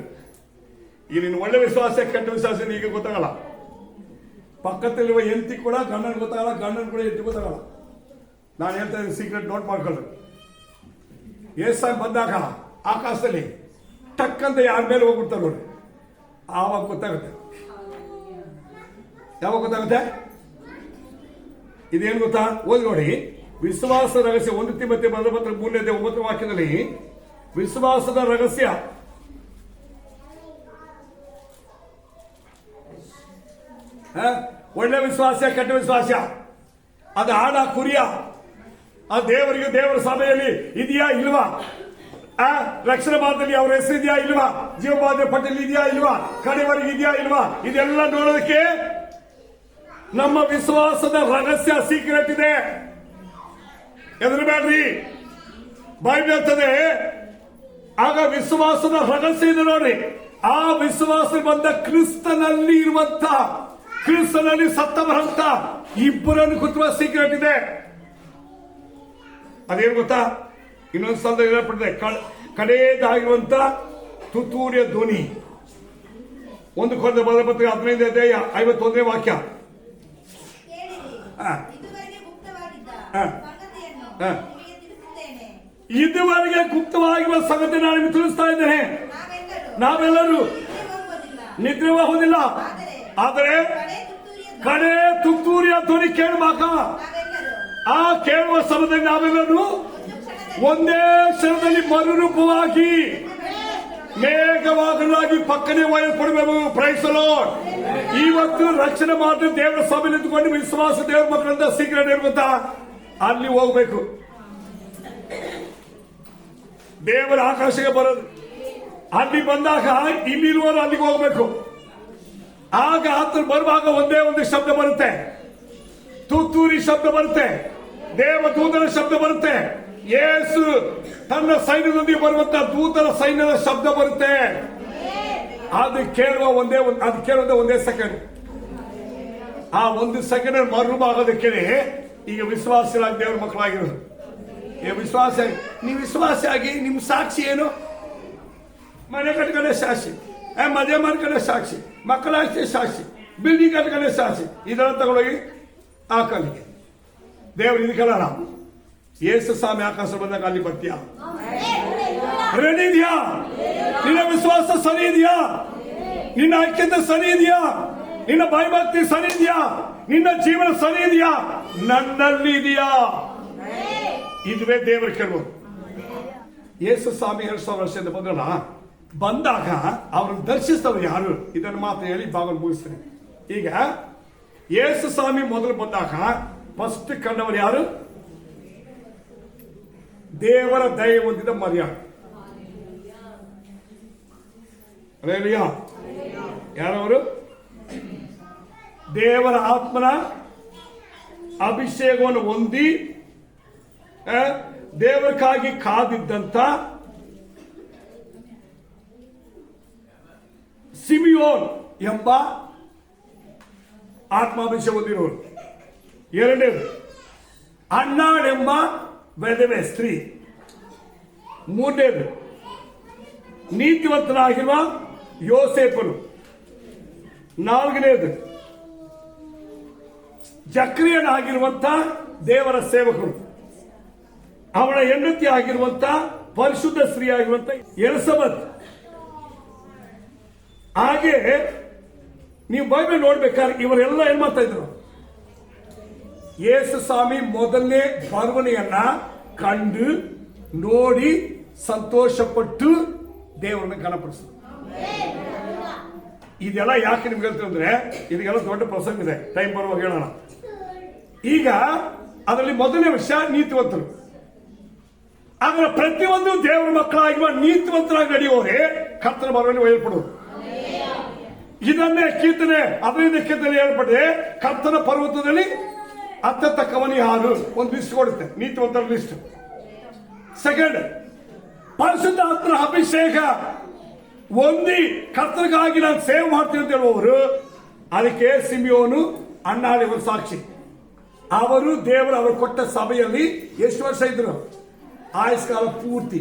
ಈಗ ನೀನು ಒಳ್ಳೆ ವಿಶ್ವಾಸ ಕೆಟ್ಟ ವಿಶ್ವಾಸ ಈಗ ಗೊತ್ತಾಗಲ್ಲ. ಪಕ್ಕದಲ್ಲಿರುವ ಹೆಂಡತಿ ಕೂಡ ಗಂಡನ ಗೊತ್ತಾಗಲ್ಲ, ಗಂಡನ ಕೂಡ ಹೆಂಡತಿ ಗೊತ್ತಾಗಲ್ಲ. ನಾನು ಹೇಳ್ತಾ ಇದ್ದೀನಿ, ಸೀಕ್ರೆಟ್ ನೋಟ್ ಮಾಡ್ಕೊಳ್ಳಿ. ಏಸಾಗಿ ಬಂದಾಗ ಆಕಾಶದಲ್ಲಿ ಟಕ್ಕಂತ ಯಾರ ಮೇಲೆ ಹೋಗ್ಬಿಡ್ತಾರೆ ನೋಡಿ, ಆವಾಗ ಗೊತ್ತಾಗುತ್ತೆ. ಯಾವಾಗ ಗೊತ್ತಾಗುತ್ತೆ? ಇದೇನು ಗೊತ್ತಾ? ಓದಿ ನೋಡಿ. ವಿಶ್ವಾಸ ರಹಸ್ಯ 1 ತಿಮೋಥೆಯ 3:9 ವಾಕ್ಯದಲ್ಲಿ ವಿಶ್ವಾಸದ ರಹಸ್ಯ. ಒಳ್ಳೆ ವಿಶ್ವಾಸ ಕೆಟ್ಟ ವಿಶ್ವಾಸ ಅದು ಆಡ ಕುರಿಯ ಆ ದೇವರಿಗೆ ದೇವರ ಸಭೆಯಲ್ಲಿ ಇದೆಯಾ ಇಲ್ವಾ? ರಕ್ಷಣಾ ಮಾರ್ಗದಲ್ಲಿ ಅವರ ಹೆಸರು ಇದೆಯಾ ಇಲ್ವಾ? ಜೀವಬಾಧ್ಯ ಪಟ್ಟಿಯಲ್ಲಿ ಇದೆಯಾ ಇಲ್ವಾ? ಕಡೆವರೆಗೆ ಇದೆಯಾ ಇಲ್ವಾ? ಇದೆಲ್ಲ ನೋಡೋದಕ್ಕೆ ನಮ್ಮ ವಿಶ್ವಾಸದ ರಹಸ್ಯ ಸೀಕ್ರೆಟ್ ಇದೆ. ಹೆದರಬೇಡ್ರಿ, ಬೈಬಲ್ ಹೇಳ್ತದೆ. ಆಗ ವಿಶ್ವಾಸದ ರಹಸ್ಯ ಇದೆ ನೋಡಿ. ಆ ವಿಶ್ವಾಸ ಬಂದ ಕ್ರಿಸ್ತನಲ್ಲಿ ಇರುವಂತ, ಕ್ರಿಸ್ತನಲ್ಲಿ ಸತ್ತವರಂತ ಇಬ್ಬರನ್ನು ಕುತ್ತುವ ಸೀಕ್ರೆಟ್ ಇದೆ. ಅದೇನು ಗೊತ್ತಾ? ಇನ್ನೊಂದು ಸ್ಥಳದಲ್ಲಿ ಹೇಳಲ್ಪಟ್ಟಿದೆ, ಕಡೆಯದಾಗಿರುವಂತ ತುತ್ತೂರಿಯ ಧ್ವನಿ. 1 ಕೊರಿಂಥ ಬರೆದ ಪತ್ರಿಕೆ 15ನೇ ಅಧ್ಯಾಯ 51ನೇ ವಾಕ್ಯ. ಕೇಳಿರಿ, ಹಾ. ಇದುವರೆಗೆ ಗುಪ್ತವಾಗಿದ್ದ ಹಾ. ಸಂಗತಿಯನ್ನು ಹಾ. ನಿಮಗೆ ತಿಳಿಸುತ್ತೇನೆ. ಇದುವರೆಗೆ ಗುಪ್ತವಾಗಿರುವ ಸಂಗತಿ ನಾನು ನಿಮಗೆ ತಿಳಿಸ್ತಾ ಇದ್ದೇನೆ. ನಾವೆಲ್ಲರೂ ನಿದ್ರೆ ಹೋಗುವುದಿಲ್ಲ, ಆದರೆ ಕಡೆ ತುತ್ತೂರಿಯ ಧ್ವನಿ ಕೇಳುವಾಗ ಆ ಕೇಳುವ ಸಮಯದಲ್ಲಿ ನಾವೆಲ್ಲರೂ ಒಂದೇ ಕ್ಷಣದಲ್ಲಿ ಮರುರೂಪವಾಗಿ ಮೇಘವಾಗಲಾಗಿ ಪಕ್ಕನೆ ಒಯ್ಯಲ್ಪಡಬೇಕು. Price the lord. ಇವತ್ತು ರಕ್ಷಣೆ ಮಾಡಿದ ದೇವರ ಸಭೆ ನಿಂತುಕೊಂಡು ವಿಶ್ವಾಸ ದೇವರ ಮಕ್ಕಳಿಂದ ಸೀಕ್ರೆಟ್ ಇರುವಂತ ಅಲ್ಲಿ ಹೋಗ್ಬೇಕು. ದೇವರ ಆಕಾಶಕ್ಕೆ ಬರೋದು, ಅಲ್ಲಿ ಬಂದಾಗ ಇಲ್ಲಿರುವವರು ಅಲ್ಲಿಗೆ ಹೋಗ್ಬೇಕು. ಆಗ ಹತ್ರ ಬರುವಾಗ ಒಂದೇ ಒಂದು ಶಬ್ದ ಬರುತ್ತೆ, ತುತ್ತೂರಿ ಶಬ್ದ ಬರುತ್ತೆ, ದೇವದೂತರ ಶಬ್ದ ಬರುತ್ತೆ, ಯೇಸು ತನ್ನ ಸೈನ್ಯದೊಂದಿಗೆ ಬರುವಂತ ದೂತರ ಸೈನ್ಯದ ಶಬ್ದ ಬರುತ್ತೆ. ಅದು ಕೇಳುವ ಒಂದೇ ಸೆಕೆಂಡ್. ಆ 1 ಸೆಕೆಂಡ್ ಮರುಭಾಗದಕ್ಕೆ ಈಗ ವಿಶ್ವಾಸಿಗಳಾಗಿ ದೇವರ ಮಕ್ಕಳಾಗಿರೋದು. ನೀವು ವಿಶ್ವಾಸಿಯಾಗಿ ನಿಮ್ಮ ಸಾಕ್ಷಿ ಏನು? ಮನೆ ಕಟ್ಕೊಂಡೆ ಸಾಕ್ಷಿ, ಮದುವೆ ಮಾಡ್ಕೊಂಡೆ ಸಾಕ್ಷಿ, ಮಕ್ಕಳಾಗ್ತಿ ಸಾಕ್ಷಿ, ಬಿಲ್ಡಿಂಗ್ ಕಟ್ಕೊಂಡೆ ಸಾಕ್ಷಿ. ಇದೆಲ್ಲ ತಗೊಳ್ಳೋಗಿ ಆ ಕಾಲಿಗೆ ದೇವರು ಇದಕ್ಕೆಲ್ಲ ನಾವು ಯೇಸು ಸ್ವಾಮಿ ಆಕಾಶ ಬಂದಾಗ ಅಲ್ಲಿ ಬರ್ತೀಯ? ರೆಡಿ ಇದೆಯಾ? ನಿನ್ನ ವಿಶ್ವಾಸ ಸರಿ ಇದೆಯಾ? ನಿನ್ನ ಐಕ್ಯತೆ ಸರಿ ಇದೆಯಾ? ನಿನ್ನ ಭಯಭಕ್ತಿ ಸರಿ ಇದೆಯಾ? ನಿನ್ನ ಜೀವನ ಸರಿ ಇದೆಯಾ? ನನ್ನಲ್ಲಿ ಇದೆಯಾ? ಇದುವೇ ದೇವರು ಕೇಳುವುದು. ಯೇಸು ಸ್ವಾಮಿ 2000 ವರ್ಷದಿಂದ ಬಂದಾಗ ಅವ್ರನ್ನ ದರ್ಶಿಸ್ತವ್ರು ಯಾರು? ಇದನ್ನು ಮಾತ್ರ ಹೇಳಿ ಭಾಗವನ್ನು ಮುಗಿಸ್ತೀನಿ. ಈಗ ಯೇಸು ಸ್ವಾಮಿ ಮೊದಲು ಬಂದಾಗ ಫಸ್ಟ್ ಕಂಡವರು ಯಾರು? ದೇವರ ದಯೆ ಹೊಂದಿದ ಮರಿಯಾಳು. ಯಾರವರು? ದೇವರ ಆತ್ಮನ ಅಭಿಷೇಕವನ್ನು ಹೊಂದಿ ದೇವರಿಗಾಗಿ ಕಾದಿದ್ದಂತ ಸಿಮಿಯೋನ್ ಎಂಬ ಆತ್ಮಾಭಿಷೇಕ ಹೊಂದಿರೋರು. 2ನೇದು ಅಣ್ಣಾಳ್ ಎಂಬ ವಿಧವೆ ಸ್ತ್ರೀ. 3ನೇದು ನೀತಿವಂತನಾಗಿರುವ ಯೋಸೇಫನು. 4ನೇದು ಜಕ್ರಿಯನಾಗಿರುವಂತ ದೇವರ ಸೇವಕರು. ಅವಳ ಹೆಂಡತಿ ಆಗಿರುವಂತ ಪರಿಶುದ್ಧ ಸ್ತ್ರೀ ಆಗಿರುವಂತ ಎಲಿಸಬೆತ್. ಹಾಗೆ ನೀವು ಬೈಬಲ್ ನೋಡ್ಬೇಕಾದ್ರೆ ಇವರೆಲ್ಲ ಏನ್ ಮಾಡ್ತಾ ಇದ್ರು? ಯೇಸು ಸ್ವಾಮಿ ಮೊದಲನೇ ಬರವಣಿಗೆಯನ್ನ ಕಂಡು ನೋಡಿ ಸಂತೋಷಪಟ್ಟು ದೇವರನ್ನ ಗಣಪಡಿಸಿದ್ರು. ಇದೆಲ್ಲ ಯಾಕೆ ನಿಮ್ಗೆ ಹೇಳ್ತೀವಿ ಅಂದ್ರೆ ಇದಕ್ಕೆಲ್ಲ ದೊಡ್ಡ ಪ್ರಸಂಗ ಇದೆ, ಟೈಮ್ ಬರುವಾಗ ಹೇಳೋಣ. ಈಗ ಅದರಲ್ಲಿ ಮೊದಲನೇ ವಿಷಯ ನೀತಿವಂತರು. ಆದರೆ ಪ್ರತಿಯೊಂದು ದೇವರ ಮಕ್ಕಳಾಗಿರುವ ನೀತಿವಂತರಾಗಿ ನಡೆಯುವವರೇ ಕರ್ತನ ಬರವಣಿಗೆ ಒಯ್ಯಲ್ಪಡುವುದು. ಇದನ್ನೇ ಕೀರ್ತನೆ 15 ಹೇಳ್ಪಟ್ಟೆ, ಕರ್ತನ ಪರ್ವತದಲ್ಲಿ ಅತ್ತಕ್ಕವನಿ ಯಾರು ಒಂದು ಲಿಸ್ಟ್ ಕೊಡುತ್ತೆ, ನೀತಿವಂತರ ಲಿಸ್ಟ್. ಸೆಕೆಂಡ್, ಪರಿಶುದ್ಧ ಆತ್ಮನ ಅಭಿಷೇಕ ಹೊಂದಿ ಕರ್ತನಿಗಾಗಿ ನಾನು ಸೇವೆ ಮಾಡ್ತೀನಿ ಅಂತ ಹೇಳುವವರು. ಅದಕ್ಕೆ ಸಿಮಿಯೋನು ಅಣ್ಣಾಳಿವರು ಸಾಕ್ಷಿ. ಅವರು ಅವರು ಕೊಟ್ಟ ಸಭೆಯಲ್ಲಿ ಎಷ್ಟು ವರ್ಷ ಇದ್ರು? ಆಯುಷ್ಕಾಲ ಪೂರ್ತಿ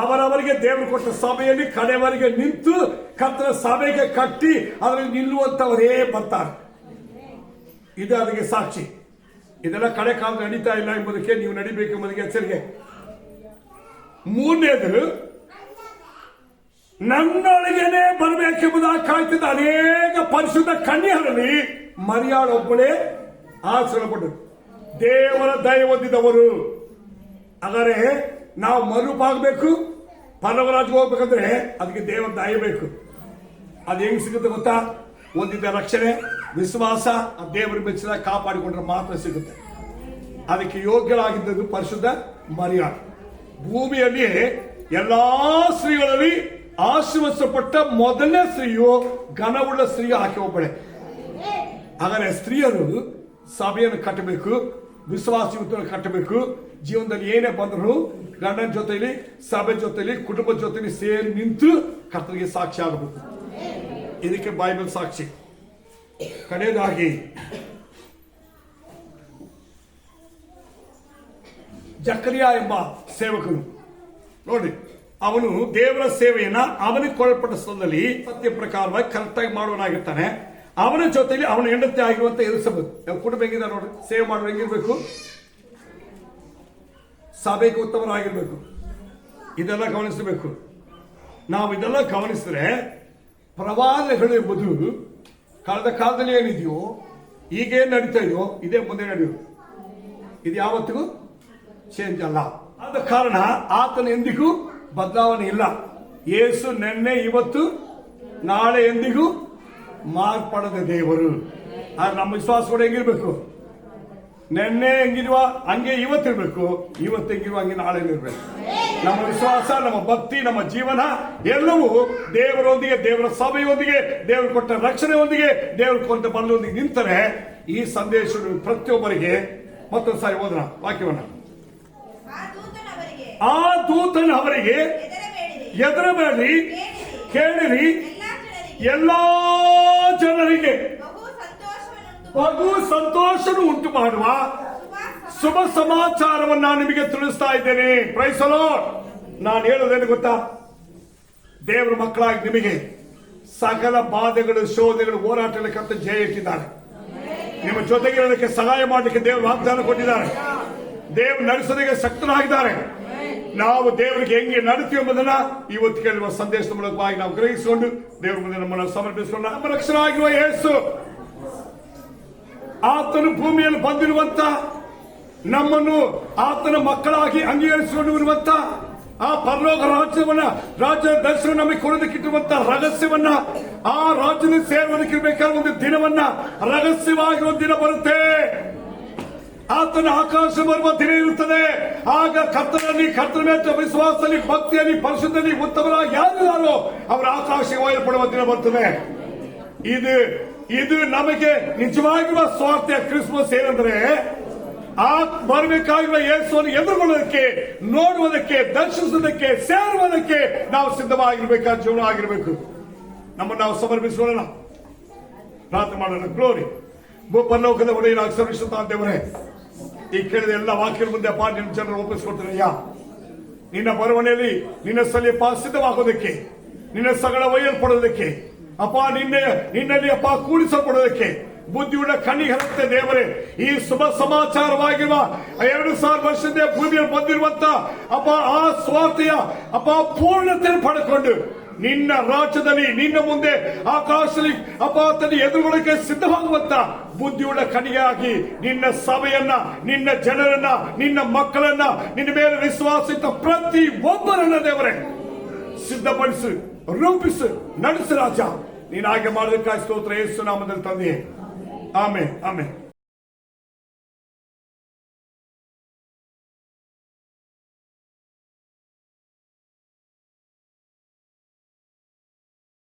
ಅವರವರಿಗೆ ದೇವರು ಕೊಟ್ಟ ಸಭೆಯಲ್ಲಿ ಕಡೆವರೆಗೆ ನಿಂತು ಕರ್ತನ ಸಭೆಗೆ ಕಟ್ಟಿ ಅದರಲ್ಲಿ ನಿಲ್ಲುವಂತವರೇ ಬರ್ತಾರೆ. ಇದು ಅದಕ್ಕೆ ಸಾಕ್ಷಿ. ಇದೆಲ್ಲ ಕಡೆ ಕಾಲ ನಡೀತಾ ಇಲ್ಲ ಎಂಬುದಕ್ಕೆ ನೀವು ನಡಿಬೇಕು ಎಂಬುದಕ್ಕೆ ಎಚ್ಚರಿಕೆ. 3ನೇದು, ನನ್ನೊಳಗೇನೆ ಬರಬೇಕೆಂಬುದಾಗಿ ಕಾಯ್ತಿದ್ದ ಅನೇಕ ಪರಿಶುದ್ಧ ಕನ್ಯೆಯರಲ್ಲಿ ಮರಿಯಾಳೊಬ್ಬಳೇ ಆಚರಣೆಪಟ್ಟರು. ದೇವರ ದಯೆ ಹೊಂದಿದವರು. ಆದರೆ ನಾವು ಮರುಪಾಗಬೇಕು, ಪರವರಾಜ್ಗೆ ಹೋಗ್ಬೇಕಂದ್ರೆ ಅದಕ್ಕೆ ದೇವರ ದಯೆ ಬೇಕು. ಅದು ಹೆಂಗ್ ಸಿಗುತ್ತೆ ಗೊತ್ತಾ? ಹೊಂದಿದ್ದ ರಕ್ಷಣೆ, ವಿಶ್ವಾಸ, ದೇವರ ಮೆಚ್ಚಿದ ಕಾಪಾಡಿಕೊಂಡ್ರೆ ಮಾತ್ರ ಸಿಗುತ್ತೆ. ಅದಕ್ಕೆ ಯೋಗ್ಯರಾಗಿದ್ದದ್ದು ಪರಿಶುದ್ಧ ಮರಿಯಾಳು. ಭೂಮಿಯಲ್ಲಿ ಎಲ್ಲಾ ಸ್ತ್ರೀಗಳಲ್ಲಿ ಆಶೀರ್ವದಿಸಲ್ಪಟ್ಟ ಮೊದಲನೇ ಸ್ತ್ರೀಯು ಘನವುಳ್ಳ ಸ್ತ್ರೀಯು ಆಕೆ ಒಬ್ಬಳೆ. ಹಾಗಾದ್ರೆ ಸ್ತ್ರೀಯರು ಸಭೆಯನ್ನು ಕಟ್ಟಬೇಕು, ವಿಶ್ವಾಸಯುತವನ್ನು ಕಟ್ಟಬೇಕು. ಜೀವನದಲ್ಲಿ ಏನೇ ಬಂದ್ರು ಗಂಡನ ಜೊತೆಲಿ, ಸಭೆ ಜೊತೆಲಿ, ಕುಟುಂಬದ ಜೊತೆಲಿ ಸೇರಿ ನಿಂತು ಕರ್ತನಿಗೆ ಸಾಕ್ಷಿ ಆಗಬೇಕು. ಇದಕ್ಕೆ ಬೈಬಲ್ ಸಾಕ್ಷಿ. ಕಡೆಯದಾಗಿ ಜಕರಿಯ ಎಂಬ ಸೇವಕನು ನೋಡಿ, ಅವನು ದೇವರ ಸೇವೆಯನ್ನ ಅವನಿಗೆ ಕೊಡಲ್ಪಟ್ಟ ಸ್ಥಳದಲ್ಲಿ ಸತ್ಯ ಪ್ರಕಾರವಾಗಿ ಕರೆಕ್ಟಾಗಿ ಮಾಡುವನಾಗಿರ್ತಾನೆ. ಅವನ ಜೊತೆಲಿ ಅವನ ಹೆಂಡತಿ ಆಗಿರುವಂತ ಎಲಿಸಬೆತ್ ಕುಟುಂಬ ಹೆಂಗಿದೆ ನೋಡಿ, ಸೇವೆ ಮಾಡುವ ಹೆಂಗಿರ್ಬೇಕು, ಸಭೆಗೆ ಉತ್ತಮರಾಗಿರ್ಬೇಕು. ಇದೆಲ್ಲ ಗಮನಿಸಬೇಕು. ನಾವು ಇದೆಲ್ಲ ಗಮನಿಸಿದ್ರೆ ಪ್ರವಾದಗಳು ಎಂಬುದು ಕಳೆದ ಕಾಲದಲ್ಲಿ ಏನಿದೆಯೋ, ಈಗೇನು ನಡೀತಾ ಇದೆಯೋ ಇದೇ ಮುಂದೆ ನಡೆಯುವುದು. ಇದು ಯಾವತ್ತಿಗೂ ಚೇಂಜ್ ಅಲ್ಲ. ಆದ ಕಾರಣ ಆತನ ಎಂದಿಗೂ ಬದಲಾವಣೆ ಇಲ್ಲ. ಯೇಸು ನಿನ್ನೆ ಇವತ್ತು ನಾಳೆ ಎಂದಿಗೂ ಮಾರ್ಪಡದ ದೇವರು. ನಮ್ಮ ವಿಶ್ವಾಸ ಕೂಡ ಹೆಂಗಿರ್ಬೇಕು, ನಿನ್ನೆ ಹೆಂಗಿರುವ ಹಂಗೆ ಇವತ್ತಿರ್ಬೇಕು, ಇವತ್ತು ಹೆಂಗಿರುವ ಹಂಗೆ ನಾಳೆ ಇರ್ಬೇಕು. ನಮ್ಮ ವಿಶ್ವಾಸ, ನಮ್ಮ ಭಕ್ತಿ, ನಮ್ಮ ಜೀವನ ಎಲ್ಲವೂ ದೇವರೊಂದಿಗೆ, ದೇವರ ಸಭೆಯೊಂದಿಗೆ, ದೇವರು ಕೊಟ್ಟ ರಕ್ಷಣೆಯೊಂದಿಗೆ, ದೇವರು ಕೊಟ್ಟ ಬಲದೊಂದಿಗೆ ನಿಂತರೆ ಈ ಸಂದೇಶ ಪ್ರತಿಯೊಬ್ಬರಿಗೆ. ಮತ್ತೊಂದು ಸಾರಿ ಓದೋಣ ವಾಕ್ಯವನ್ನ. ಆ ದೂತನ ಅವರಿಗೆ ಎದರಬೇಡಿ, ಕೇಳಿರಿ, ಎಲ್ಲಾ ಜನರಿಗೆ ಬಹು ಸಂತೋಷವನ್ನು ಉಂಟು ಮಾಡುವ ಶುಭ ಸಮಾಚಾರವನ್ನು ನಿಮಗೆ ತಿಳಿಸ್ತಾ ಇದ್ದೇನೆ. Praise the Lord. ನಾನು ಹೇಳೋದೇನು ಗೊತ್ತಾ, ದೇವರ ಮಕ್ಕಳಾಗಿ ನಿಮಗೆ ಸಕಲ ಬಾಧೆಗಳು, ಶೋಧನೆಗಳು, ಹೋರಾಟಕ್ಕೆ ಜಯ ಇಟ್ಟಿದ್ದಾರೆ. ನಿಮ್ಮ ಜೊತೆಗಿರೋದಕ್ಕೆ ಸಹಾಯ ಮಾಡಲಿಕ್ಕೆ ದೇವರು ವಾಗ್ದಾನ ಕೊಟ್ಟಿದ್ದಾರೆ. ದೇವರು ನಡೆಸೋದಕ್ಕೆ ಶಕ್ತರಾಗಿದ್ದಾರೆ. ನಾವು ದೇವರಿಗೆ ಹೆಂಗೆ ನಡ್ತೀವಿ ಎಂಬುದನ್ನ ಇವತ್ತು ಕೇಳುವ ಸಂದೇಶದ ಮೂಲಕವಾಗಿ ನಾವು ಗ್ರಹಿಸಿಕೊಂಡು ದೇವರ ಮುಂದೆ ನಮ್ಮನ್ನು ಸಮರ್ಪಿಸಿಕೊಂಡು, ನಮ್ಮ ರಕ್ಷಣಾಗಿರುವ ಯೇಸು ಆತನು ಭೂಮಿಯಲ್ಲಿ ಬಂದಿರುವಂತ ನಮ್ಮನ್ನು ಆತನ ಮಕ್ಕಳಾಗಿ ಅಂಗೀಕರಿಸಿಕೊಂಡಿರುವಂತ ಆ ಪರಲೋಕ ರಾಜ್ಯ ದರ್ಶನ ನಮಗೆ ಕೊಡೋದಕ್ಕಿಟ್ಟಿರುವಂತ ರಹಸ್ಯವನ್ನ, ಆ ರಾಜ್ಯದ ಸೇರುವುದಕ್ಕಿರ್ಬೇಕಾದ ಒಂದು ದಿನವನ್ನ, ರಹಸ್ಯವಾಗಿ ಒಂದು ದಿನ ಬರುತ್ತೆ. ಆತನ ಆಕಾಶ ಬರುವ ದಿನ ಇರುತ್ತದೆ. ಆಗ ಕರ್ತನಲ್ಲಿ, ಕರ್ತನ ಮೇಲೆ ವಿಶ್ವಾಸದಲ್ಲಿ, ಭಕ್ತಿಯಲ್ಲಿ, ಪರಿಶುದ್ಧದಲ್ಲಿ ಉತ್ತಮರಾಗಿ ಯಾರಿದ್ದಾರೋ ಅವರ ಆಕಾಶಕ್ಕೆ ಒಯ್ಯಲ್ಪಡುವ ದಿನ ಬರ್ತದೆ. ಇದು ನಮಗೆ ನಿಜವಾಗಿರುವ ಸ್ವಾರ್ಥ ಕ್ರಿಸ್ಮಸ್ ಏನಂದ್ರೆ, ಆ ಬರಬೇಕಾಗಿರುವ ಯೇಸುವನ್ನು ಎದುರುಗೊಳ್ಳೋದಕ್ಕೆ, ನೋಡುವುದಕ್ಕೆ, ದರ್ಶಿಸುವುದಕ್ಕೆ, ಸೇರುವುದಕ್ಕೆ ನಾವು ಸಿದ್ಧವಾಗಿರ್ಬೇಕಾದ ಜೀವನ ಆಗಿರಬೇಕು. ನಮ್ಮನ್ನು ನಾವು ಸಮರ್ಪಿಸೋಣ, ಪ್ರಾರ್ಥನೆ ಮಾಡೋಣ. ಗ್ಲೋರಿ. ಭೂಪರಲೋಕದ ಒಡೆಯನಾಗಿ ಸರ್ವಿಸುತ್ತಾ ದೇವರೇ, ಈ ಕೇಳಿದ ಎಲ್ಲ ವಾಕ್ಯದ ಮುಂದೆ ಅಪ್ಪ ನಿನ್ನ ಜನರು ಒಪ್ಪಿಸ್ಕೊಡ್ತಾರೆ. ಅಯ್ಯ, ನಿನ್ನ ಬರವಣಿಯಲ್ಲಿ ನಿನ್ನ ಸಲಿಪ ಸಿದ್ಧವಾಗೋದಕ್ಕೆ, ನಿನ್ನ ಸಗಳ ಒಯ್ಯಲ್ಪಡೋದಕ್ಕೆ ಅಪ್ಪ, ನಿನ್ನಲ್ಲಿ ಅಪ್ಪ ಕೂಡಿಸಲ್ಪಡೋದಕ್ಕೆ ಬುದ್ಧಿಯುಳ್ಳ ಕಣ್ಣಿಗೆ ಹರುತ್ತೆ ದೇವರೇ. ಈ ಶುಭ ಸಮಾಚಾರವಾಗಿರುವ 2000 ವರ್ಷದಿಂದ ಭೂಮಿಯಲ್ಲಿ ಬಂದಿರುವಂತ ಅಪ್ಪ ಆ ಸ್ವಾರ್ಥೆಯ ಅಪ್ಪ ಪೂರ್ಣತೆಯನ್ನು ಪಡೆದುಕೊಂಡು ನಿನ್ನ ರಾಜ್ಯದಲ್ಲಿ, ನಿನ್ನ ಮುಂದೆ ಆಕಾಶದಲ್ಲಿ ಅಪ್ಪ ತನ್ನ ಎದುರುಗೊಳ್ಳಕ್ಕೆ ಸಿದ್ಧವಾಗುವಂತ ಬುದ್ಧಿಯುಳ್ಳ ಕಣಿಯಾಗಿ ನಿನ್ನ ಸಭೆಯನ್ನ, ನಿನ್ನ ಜನರನ್ನ, ನಿನ್ನ ಮಕ್ಕಳನ್ನ, ನಿನ್ನ ಮೇಲೆ ವಿಶ್ವಾಸಿತ ಪ್ರತಿ ಒಬ್ಬರನ್ನ ದೇವರೇ ಸಿದ್ಧಪಡಿಸು, ರೂಪಿಸು, ನಡೆಸು ರಾಜ. ನೀನು ಹಾಗೆ ಮಾಡೋದಕ್ಕಾಗಿ ಸ್ತೋತ್ರ ಯೇಸು ನಾಮದಲ್ಲಿ ತಂದೆಯೇ. Amen, amen.